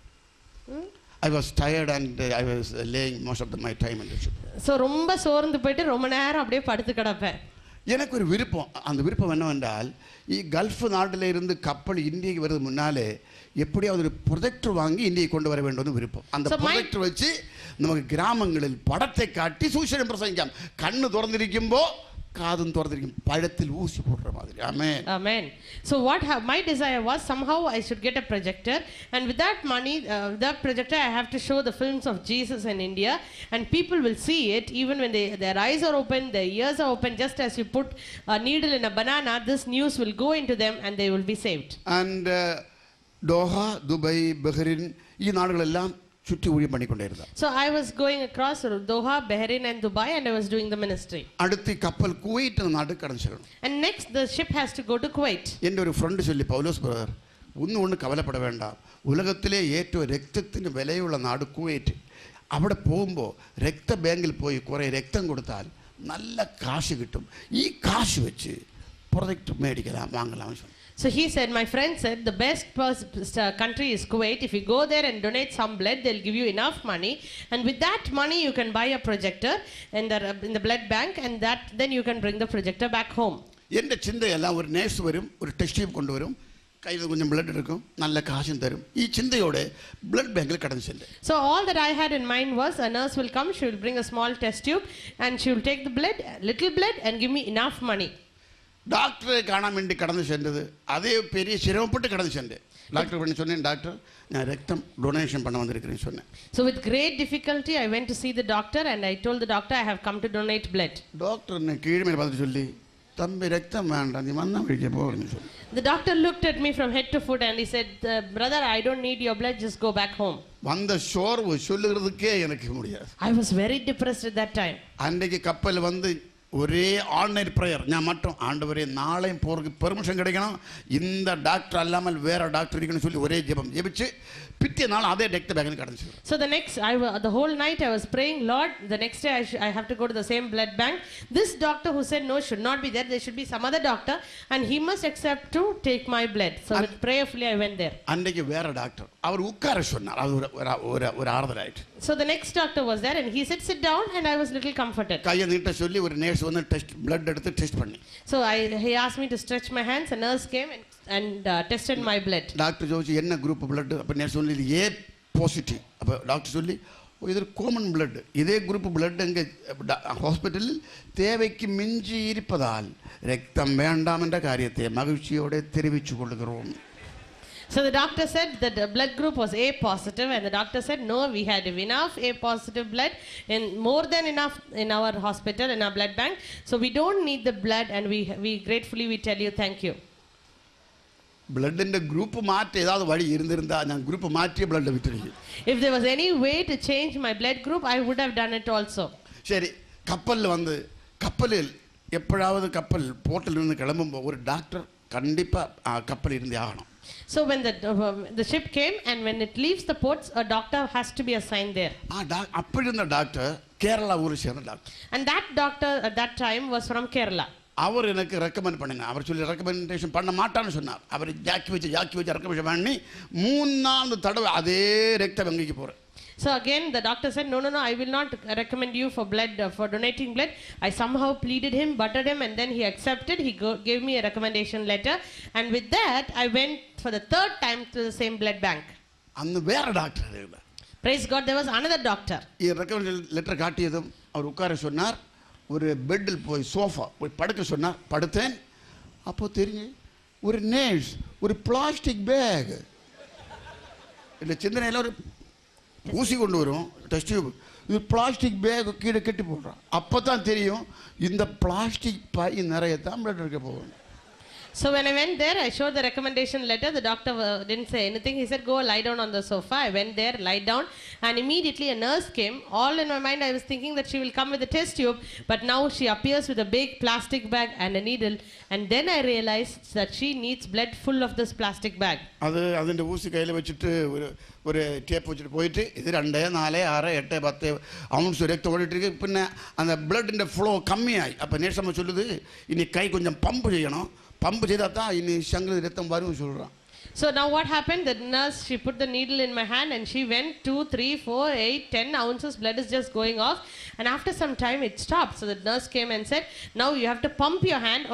I was tired and I was laying most of my time in the ship. So ரொம்ப சோர்ந்து போயிட்டு ரொம்ப நேரம் அப்படியே படுத்து கிடப்பேன். எனக்கு ஒரு விருப்பம். அந்த விருப்பம் என்னவென்றால் ഈ ഗൾഫ് നാട്ടിലെ ഇருந்து കപ്പൽ ഇന്ത്യക്ക് വരുന്നത് മുന്നാലെ எப்படியாவது ஒரு ப்ரொஜெக்டர் வாங்கி இந்தியை கொண்டு வர வேண்டும் விருப்பம். அந்த ப்ரொஜெக்டர் வச்சு நமக்கு கிராமங்களில் படத்தை காட்டி சுவிசேஷம் பிரசங்கிക്കാം. கண்ணு திறந்திருக்கும்போ காதும் திறந்திருக்கும் பழத்தில் ஊசி போடுற மாதிரி. ஆமென். Amen. So my desire was somehow I should get a projector, and with that money, that projector, I have to show the films of Jesus in India, and people will see it even when their eyes are open, their ears are open. Just as you put a needle in a banana, this news will go into them and they will be saved. And Doha, Dubai, Bahrain, ഈ നാടുകളെല്ലാം ചുറ്റി ഊഴിയം பண்ணிக்கொண்டிருந்தார். So I was going across Doha, Bahrain and Dubai, and I was doing the ministry. അടുത്ത കപ്പൽ Kuwait എന്ന നാട്ടിൽ കടന്നു ചെല്ലണം. And next the ship has to go to Kuwait. എൻ്റെ ഒരു ഫ്രണ്ട് ചൊല്ലി, പൗലോസ് ബ്രദർ, ഒന്നും കവലപ്പെട വേണ്ട, ഉലകത്തിലെ ഏറ്റവും രക്തത്തിന് വിലയുള്ള നാട് കുവൈറ്റ്. അവിടെ പോകുമ്പോൾ രക്തബാങ്കിൽ പോയി കുറേ രക്തം കൊടുത്താൽ നല്ല കാശ് കിട്ടും. ഈ കാശ് വെച്ച് പ്രൊജക്റ്റ് മേടിക്കണം, വാങ്ങലാം. So he said, my friend said, the best country is Kuwait. If you go there and donate some blood, they'll give you enough money, and with that money you can buy a projector in the blood bank, and then you can bring the projector back home. എൻ്റെ ചിന്തയെല്ലാം ഒരു nurse വരും, ഒരു test tube കൊണ്ടുവരും, കയ്യിൽ கொஞ்சம் blood എടുക്കും, നല്ല കാശും തരും. ഈ ചിന്തയോടെ ബ്ലഡ് ബാങ്കിൽ കടന്നു ചെല്ലും. So all that I had in mind was, a nurse will come, she will bring a small test tube, and she will take the blood, little blood, and give me enough money. டாக்டரை കാണാൻ വേണ്ടി കടന്നു ചെന്നത് അതേ பெரிய சிரமப்பட்டு கடந்து சென்றேன். டாக்டர் பண்ணி சொன்னேன், டாக்டர் நான் ரத்தம் டொனேஷன் பண்ண வந்திருக்கிறேன்னு சொன்னேன். So with great difficulty I went to see the doctor, and I told the doctor I have come to donate blood. Doctor என்ன கீழ்மேல் பார்த்து சொல்லி, தம்பி ரத்தம் வேண்டாம், நீ வந்தா விழிக்க போன்னு சொல்லி. The doctor looked at me from head to foot and he said, brother, I don't need your blood, just go back home. வந்த சோர்வு சொல்லுகிறதுக்கே எனக்கு முடியாது. I was very depressed at that time. அன்றைக்கு கப்பல் வந்து ஒரே ஆன்லைன் ப்ரேயர். நான் மட்டும் ஆண்டவரே நாளையும் போகிறதுக்கு பெர்மிஷன் கிடைக்கணும், இந்த டாக்டர் அல்லாமல் வேற டாக்டர் இருக்கணும்னு சொல்லி ஒரே ஜெபம் ஜெபிச்சு பித்திய நாள் அதே ரத்த பேங்கில் கடந்துச்சு. So the whole night I was praying, Lord, the next day I have to go to the same blood bank. This doctor who said no should not be there, there should be some other doctor, and he must accept to take my blood. So prayerfully I went there. அன்றைக்கு வேற doctor அவர் உட்கார சொன்னார், அது ஒரு ஆறுதலாயிட்டு. So the next doctor was there and he said sit down, and I was little comforted. கையை நீட்ட சொல்லி ஒரு நர்ஸ் வந்து டெஸ்ட் blood எடுத்து டெஸ்ட் பண்ணி. So he asked me to stretch my hands, a nurse came and tested my blood. Doctor Joshi என்ன group blood? அப்ப nurse சொல்லி ஏ பாசிட்டிவ். அப்ப டாக்டர் சொல்லி இது காமன் blood, இதே குரூப் blood எங்க ஹாஸ்பிடலில் தேவைக்கு மிஞ்சி இருப்பதால் ரத்தம் வேண்டாம் என்ற காரியத்தை மகிழ்ச்சியோடு தெரிவித்துக் கொள்கிறோம். So the doctor said that the blood group was A positive, and the doctor said no, we had enough A positive blood, and more than enough in our hospital, in our blood bank, so we don't need the blood, and we gratefully we tell you thank you. ബ്ലഡിൻ്റെ group മാറ്റി ഏதாவது വഴി ഇരുന്നിരുന്നാൽ ഞാൻ group മാറ്റിയ blood വിറ്റിരിക്കും. If there was any way to change my blood group, I would have done it also. ശരി, കപ്പലിൽ എപ്പോഴാவது കപ്പൽ പോർട്ടിൽ നിന്ന് കിളമ്പുമ്പോൾ ഒരു ഡോക്ടർ കണ്ടിപ്പാ ആ കപ്പലിൽ ഇരുന്നേ ആകണം. So when the ship came and when it leaves the ports, a doctor has to be assigned there. അപ്പോഴിരുന്ന ഡോക്ടർ കേരള ഊരിൽ ചേർന്ന doctor. And that doctor at that time was from Kerala. அவர் எனக்கு ரெக்கமெண்ட் பண்ணுங்க. அவர் சொல்லி ரெக்கமெண்டேஷன் பண்ண மாட்டான்னு சொன்னார். அவர் ஜாக்கி வச்சு ரெக்கமெண்டேஷன் பண்ணி 3 தடவை அதே ரத்த வங்கிக்கு போகிறேன். So again the doctor said no, I will not recommend you for blood, for donating blood. I somehow pleaded him, buttered him, and then he accepted. He gave me a recommendation letter, and with that I went for the 3rd time to the same blood bank. அന്ന് வேற doctor இல்லை. Praise God, there was another doctor. ഈ recommendation letter காட்டியதும் அவர் உட்கார சொன்னார். ஒரு பெட்டில் போய் sofa போய் படுக்க சொன்னார். படுத்தேன். அப்போது தெரிஞ்சு ஒரு நேர்ஸ் ஒரு பிளாஸ்டிக் பேக் இல்லை சிந்தனையில் ஒரு ஊசி கொண்டு வரும் டெஸ்ட் டியூப். இது பிளாஸ்டிக் பேக் கீழே கட்டி போடுறான். அப்போ தான் தெரியும் இந்த பிளாஸ்டிக் பை நிறைய தான் பிளட் இருக்க போகணும். So when I went there, I showed the recommendation letter. The doctor didn't say anything. He said, go lie down on the sofa. I went there, lied down, and immediately a nurse came. All in my mind, I was thinking that she will come with a test tube, but now she appears with a big plastic bag and a needle. And then I realized that she needs blood full of this plastic bag. അതിൻ്റെ ஊசி கையில் வச்சுட்டு ஒரு tape வச்சுட்டு போயிட்டு இது 2, 4, 6, 8, 10 ounce ரத்தம் ஓடிட்டு இருக்கு. பின்ன அந்த பிளட்டிൻ്റെ ஃப்ளோ கம்மியாகி அப்போ நேசமாக சொல்லுது இனி கை கொஞ்சம் பம்பு செய்யணும். பம்பு செய்தால் தான் இனி சங்கிலி ரத்தம் வரும்னு சொல்கிறான். So now what happened? The nurse, she put the needle in my hand and she went 2, 3, 4, 8, 10 ounces blood is just going off, and after some time it stopped. So the nurse came and said, now you have to pump your hand,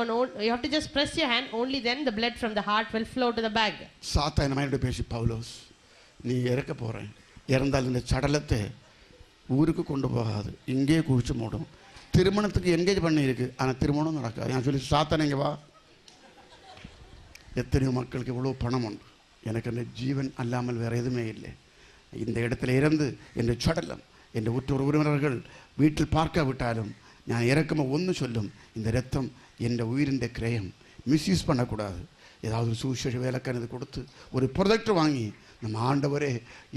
you have to just press your hand, only then the blood from the heart will flow to the bag. சாத்தான் mind பேசி பவுலோஸ் நீ இறக்க போகிறேன், இறந்தால் இந்த சடலத்தை ஊருக்கு கொண்டு போகாது, இங்கே குளிச்சு மூடும். திருமணத்துக்கு என்கேஜ் பண்ணியிருக்கு ஆனால் திருமணம் நடக்காது. நான் சொல்லி சாத்தான் இங்கே வா. எத்தனையோ மக்களுக்கு இவ்வளோ பணம் உண்டு, எனக்கு அந்த ஜீவன் அல்லாமல் வேறு எதுவுமே இல்லை. இந்த இடத்துல இருந்து என் சடலம் என் உற்றோர் உறவினர்கள் வீட்டில் பார்க்காவிட்டாலும் நான் இறக்குமோ ஒன்று சொல்லும், இந்த ரத்தம் என் உயிரிൻ്റെ கிரயம் மிஸ்யூஸ் பண்ணக்கூடாது. ஏதாவது ஒரு சுவிசேஷ வேலைக்காரது கொடுத்து ஒரு ப்ரொடக்ட் வாங்கி நம்ம ஆண்டவரே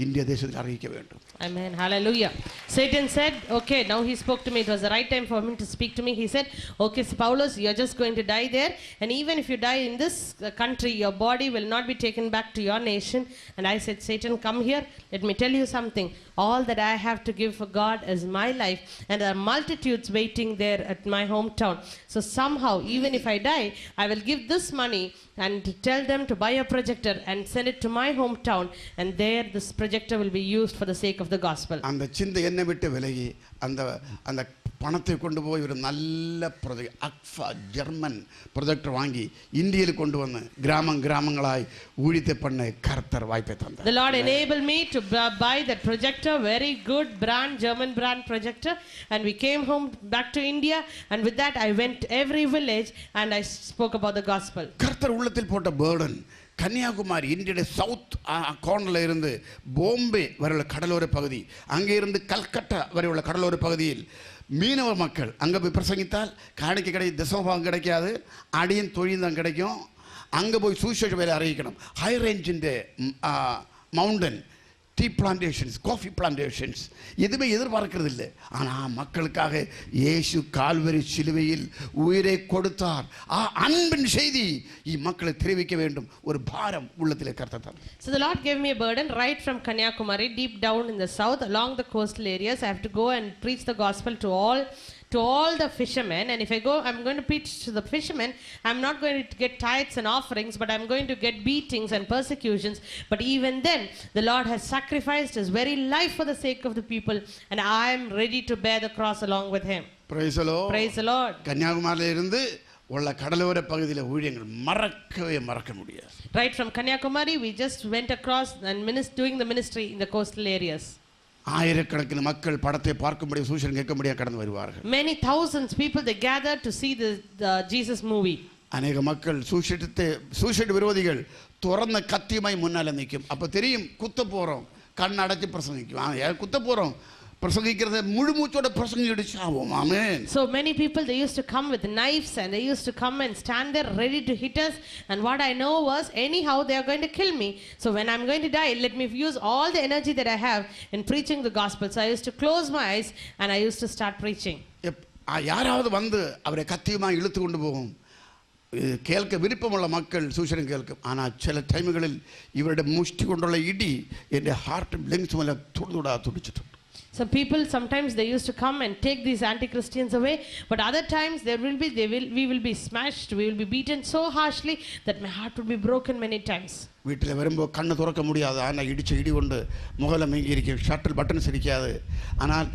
இந்திய தேசத்தில் அறிவிக்க வேண்டும். Amen. Hallelujah. Satan said, okay, now he spoke to me. It was the right time for him to speak to me. He said, okay, so Paulus, you're just going to die there. And even if you die in this country, your body will not be taken back to your nation. And I said, Satan, come here. Let me tell you something. All that I have to give for God is my life. And there are multitudes waiting there at my hometown. So somehow, even if I die, I will give this money and tell them to buy a projector and send it to my hometown. And there this projector will be used for the sake of the gospel. அந்த சிந்தை என்னை விட்டு விலகி அந்த பணத்தை கொண்டு போய் ஒரு நல்ல அக்ஃபா ஜெர்மன் ப்ரொஜெக்டர் வாங்கி இந்தியாவில் கொண்டு வந்து கிராமங்களாய் ஊழியத்தை பண்ண கர்த்தர் வாய்ப்பை தந்தார். The Lord enabled me to buy that projector, very good brand, German brand projector, and we came home back to India, and with that I went to every village and I spoke about the gospel. கர்த்தர் உள்ளத்தில் போட்ட burden Kanyakumari இந்தியாவுடைய south கார்னரில் இருந்து பாம்பே வரை உள்ள கடலோர பகுதி, அங்கே இருந்து கல்கட்டா வரை உள்ள கடலோர பகுதியில் மீனவ மக்கள் அங்கே போய் பிரசங்கித்தால் காணிக்கை கிடைக்கும், தசமபாகம் கிடைக்காது, அடியின் தொழில் தான் கிடைக்கும். அங்கே போய் சுவிசேஷ வேலை அறிவிக்கணும். ஹை ரேஞ்சிൻ്റെ mountain tea plantations, coffee plantations எதுவுமே எதிர்பார்க்கறது இல்லை. ஆனால் மக்களுக்காக இயேசு கால்வரி சிலுவையில் உயிரை கொடுத்தார். அன்பின் செய்தி மக்களை தெரிவிக்க வேண்டும். ஒரு பாரம் உள்ளத்திலே கர்த்தர். So the Lord gave me a burden right from Kanyakumari, deep down in the south, along the coastal areas. I have to go and preach the gospel to all the fishermen, and if I go, I'm going to preach to the fishermen. I'm not going to get tithes and offerings, but I'm going to get beatings and persecutions. But even then, the Lord has sacrificed his very life for the sake of the people, and I am ready to bear the cross along with him. Praise the Lord. Praise the Lord. கன்னியாகுமரியில இருந்து உள்ள கடலோர பகுதியில் ஊழியங்கள் மறக்க முடியாது. Right from Kanyakumari, we just went across and doing the ministry in the coastal areas. ஆயிரக்கணக்கிന് மக்கள் படத்தை பார்க்கும்படி சூசன் கேட்கும்படியாக கடந்து வருவார்கள். Many thousands people, they gathered to see the Jesus movie. அநேக மக்கள் சூசைட் விரோதிகள் துறந்த கத்தியுமாய் முன்னால் நிற்கும். அப்போ தெரியும் குத்த போகிறோம், கண் அடைச்சி பிரசங்கிக்கும். குத்த போகிறோம், பிரசங்கிக்கிறத முழு மூச்சோட பிரசங்கிட்டு சாவோம். ஆமென். So many people, they used to come with knives and they used to come and stand there ready to hit us, and what I know was anyhow they are going to kill me. So when I'm going to die, let me use all the energy that I have in preaching the gospel. So I used to close my eyes and I used to start preaching. யாராவது வந்து அவரை கத்தியுமா இழுத்து கொண்டு போகும். கேட்க விருப்பமுள்ள மக்கள் சூசனம் கேட்கும். ஆனால் சில டைமுகளில் இவருடைய முஷ்டி கொண்டுள்ள இடி என் ஹார்ட் லெங்ஸ் மேலே துடிச்சிட்டு. Some people, sometimes they used to come and take these anti-Christians away, but other times we will be smashed, we will be beaten so harshly that my heart would be broken many times. வீட்டில் வரும்போது கண்ணை துறக்க முடியாது. ஆனால் இடி கொண்டு முகல மீங்கி இருக்கும். Shuttle buttons இருக்காது. ஆனால்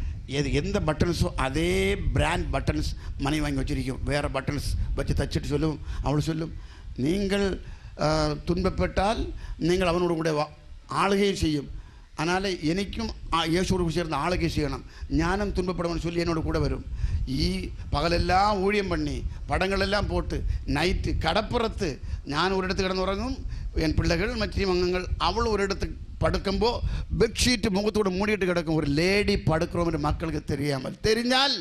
எந்த பட்டன்ஸோ அதே பிராண்ட் பட்டன்ஸ் மணி வாங்கி வச்சிருக்கும். வேறு பட்டன்ஸ் வச்சு தச்சுட்டு சொல்லும். அவள் சொல்லும், நீங்கள் துன்பப்பட்டால் நீங்கள் அவனோட கூட ஆளுகையை செய்யும். அதனால் எனக்கும் இயேசுவோடு சேர்ந்து ஆளுகை செய்யணும். ஞானம் துன்பப்படுவன்னு சொல்லி என்னோட கூட வரும். பகலெல்லாம் ஊழியம் பண்ணி படங்களெல்லாம் போட்டு நைட்டு கடப்புறத்து நான் ஒரு இடத்துக்கு கிடந்து உறங்கும். என் பிள்ளைகள் மற்ற அங்கங்கள் அவள் ஒரு இடத்துக்கு படுக்கும்போ பெட்ஷீட்டு முகத்தோடு மூடிட்டு கிடக்கும். ஒரு லேடி படுக்கிறோம் என்று மக்களுக்கு தெரிஞ்சால்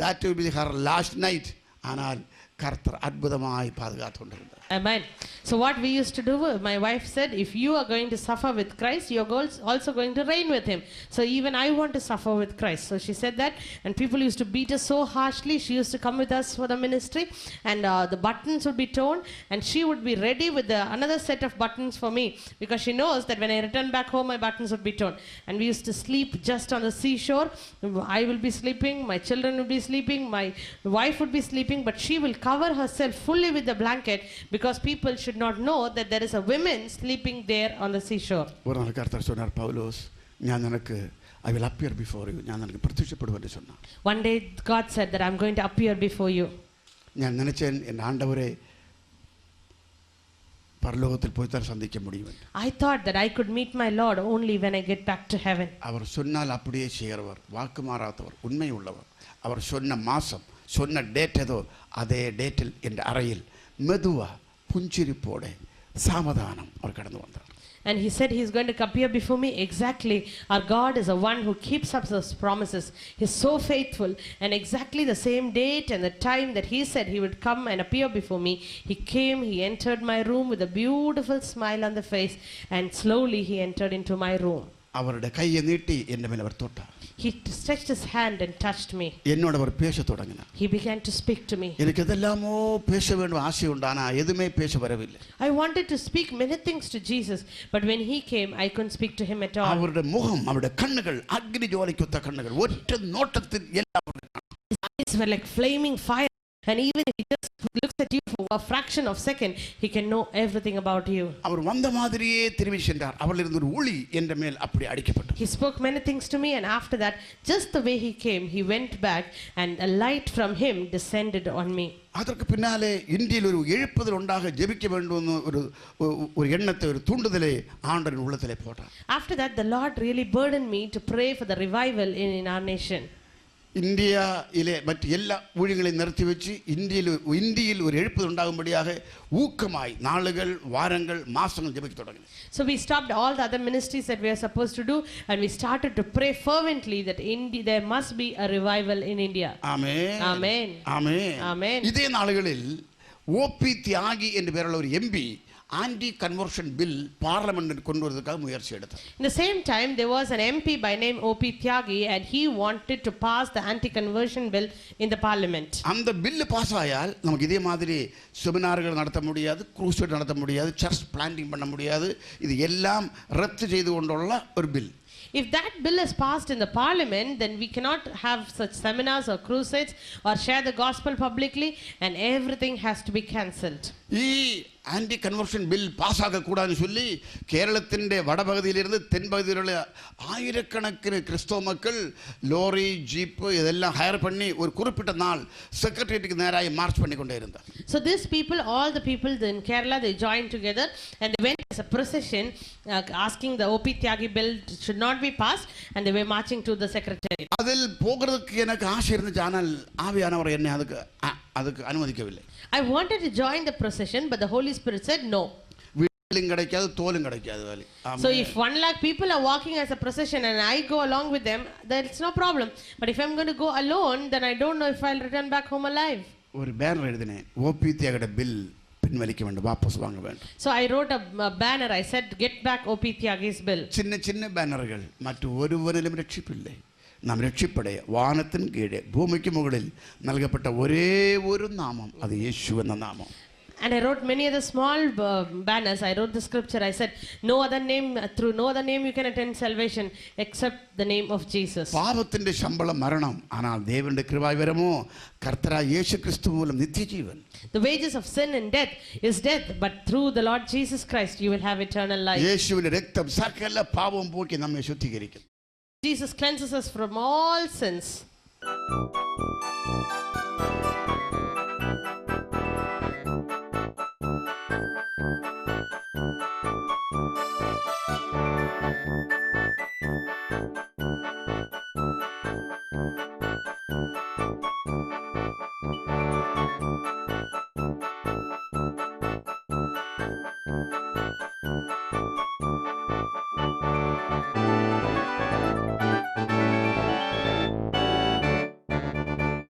that will be her last night. ஆனால் கர்த்தர் அற்புதமாய் பாதுகாத்து கொண்டிருந்தார். Amen. So what we used to do, my wife said, if you are going to suffer with Christ, you are also going to reign with him. So even I want to suffer with Christ. So she said that, and people used to beat us so harshly. She used to come with us for the ministry, and the buttons would be torn, and she would be ready with another set of buttons for me, because she knows that when I return back home, my buttons would be torn. And we used to sleep just on the seashore. I will be sleeping, my children will be sleeping, my wife would be sleeping, but she will cover herself fully with the blanket, because people should not know that there is a woman sleeping there on the seashore. ஒரு நாள் கர்த்தர் சொன்னார், பவுலோஸ், நான் உனக்கு I will appear before you. நான் உனக்கு பிரத்யட்சப்படுவேன்னு சொன்னார். One day God said that I'm going to appear before you. நான் நினைச்சேன் என் ஆண்டவரே பரலோகத்தில் போய் தான் சந்திக்க முடியும். I thought that I could meet my Lord only when I get back to heaven. அவர் சொன்னால் அப்படியே செய்கிறவர், வாக்கு மாறாதவர், உண்மை உள்ளவர். அவர் சொன்ன மாசம் சொன்ன டேட் ஏதோ அதே டேட்டில் என்ற அறையில் மெதுவா புஞ்சிரிப்போட சாமதானம் அவர் கடந்து வந்தார். And he said he's going to appear before me exactly. Our God is the one who keeps up his promises. He's so faithful, and exactly the same date and the time that he said he would come and appear before me, he came, he entered my room with a beautiful smile on the face, and slowly he entered into my room. அவருடைய கையை நீட்டி என் மேல் அவர் தொட்டார். He stretched his hand and touched me. என்னோட அவர் பேச தொடங்கினார். He began to speak to me. எனக்கு எதெல்லாமோ பேச வேண்டும் ஆசை உண்டு, ஆனால் எதுவுமே பேச வரவில்லை. I wanted to speak many things to Jesus, but when he came, I couldn't speak to him at all. அவருடைய முகம், அவருடைய கண்ணுகள் அக்னி ஜுவாலைக்குத்த கண்ணுகள், ஒற்ற நோட்டத்தில் எல்லாம். His eyes were like flaming fire, and even if he just looks at you for a fraction of a second, he can know everything about you. அவர் வந்த மாதிரியே திரும்பி சென்றார். அவரில் இருந்து ஒரு ஒளி என்ற மேல் அப்படி அடிக்கப்பட்டது. He spoke many things to me, and after that, just the way he came, he went back, and a light from him descended on me. அதற்கு பின்னாலே இந்தியில் ஒரு எழுப்புதல் உண்டாக ஜெபிக்க வேண்டும் ஒரு எண்ணத்தை, ஒரு தூண்டுதலை ஆண்டவரின் உள்ளத்திலே போட்டார். After that, the Lord really burdened me to pray for the revival in our nation. இந்தியாவிலே மற்ற எல்லா ஊழியங்களையும் நிறுத்தி வச்சு இந்தியில் ஒரு எழுப்புதல் உண்டாகும்படியாக ஊக்கமாய் நாளுகள், வாரங்கள், மாசங்கள் ஜெபிக்க தொடங்கினேன். So we stopped all the other ministries that we are supposed to do, and we started to pray fervently that there must be a revival in India. Amen, Amen, amen, Amen. இதே நாளுகளில் OP தியாகி என்ற பெயருள்ள ஒரு MP anti conversion bill parliament கொண்டு வரதுக்காக முயற்சி எடுத்தார். In the same time, there was an MP by name O.P. Tyagi, and he wanted to pass the anti-conversion bill in the parliament. அந்த பில் பாஸ் ஆயால் நமக்கு இதே மாதிரி செமினார்கள் நடத்த முடியாது, க்ரூசேட் நடத்த முடியாது, சர்ச் பிளான்டிங் பண்ண முடியாது. இது எல்லாம் ரத்து செய்து கொண்டுள்ள ஒரு bill. If that bill is passed in the parliament, then we cannot have such seminars or crusades or share the gospel publicly, and everything has to be cancelled. Anti conversion bill pass ஆகக்கூடாதுன்னு சொல்லி கேரளத்தின் வடபகுதியிலிருந்து தென்பகுதியில் உள்ள ஆயிரக்கணக்கிന് கிறிஸ்தவ மக்கள் lorry, jeep இதெல்லாம் higher பண்ணி ஒரு குறிப்பிட்ட நாள் செக்ரட்டரியேட்டுக்கு நேராக மார்ச் பண்ணி கொண்டே இருந்தார். So these people, all the people in Kerala, they joined together and they went as a procession asking the O.P. Tyagi bill should not be passed, and they were marching to the secretariat. அதில் போகிறதுக்கு எனக்கு ஆசை இருந்துச்சு. ஆனால் ஆவியானவர் என்னை அதுக்கு அதுக்கு அனுமதிக்கவில்லை. I wanted to join the procession, but the Holy Spirit said no. வீலும் கிடைக்காது தோலும் கிடைக்காது வேலை. So if 1 lakh people are walking as a procession and I go along with them, that's no problem. But if I'm going to go alone, then I don't know if I'll return back home alive. ஒரு banner எழுதினேன், OP தியாகோட bill பின்வலிக்க வேண்டும், வாபஸ் வாங்க வேண்டும். So I wrote a banner. I said, get back OP Tyaga's bill. சின்ன சின்ன பேனர்கள். மற்ற ஒருவரிலும் ரட்சிப்பில்லை. நாம் ரட்சிப்படைய வானத்தின் கீழே பூமிக்கு முകളിல் നൽകപ്പെട്ട ஒரே ஒரு நாமம், அது இயேசு என்ற நாமம். And I wrote many other small banners. I wrote the scripture. I said, no other name, through no other name you can attain salvation except the name of Jesus. പാപത്തിന്റെ ശമ്പളം മരണം, ஆனால் தேவனுடைய கிருபைவரமோ கர்த்தராയ യേശു ക്രിസ്തു മൂലം നിത്യജീവൻ. The wages of sin and death is death, but through the Lord Jesus Christ you will have eternal life. യേശുവിന്റെ രക്തം സകല പാപവും പോക്കി നമ്മെ ശുദ്ധീകരിക്കും. Jesus cleanses us from all sins.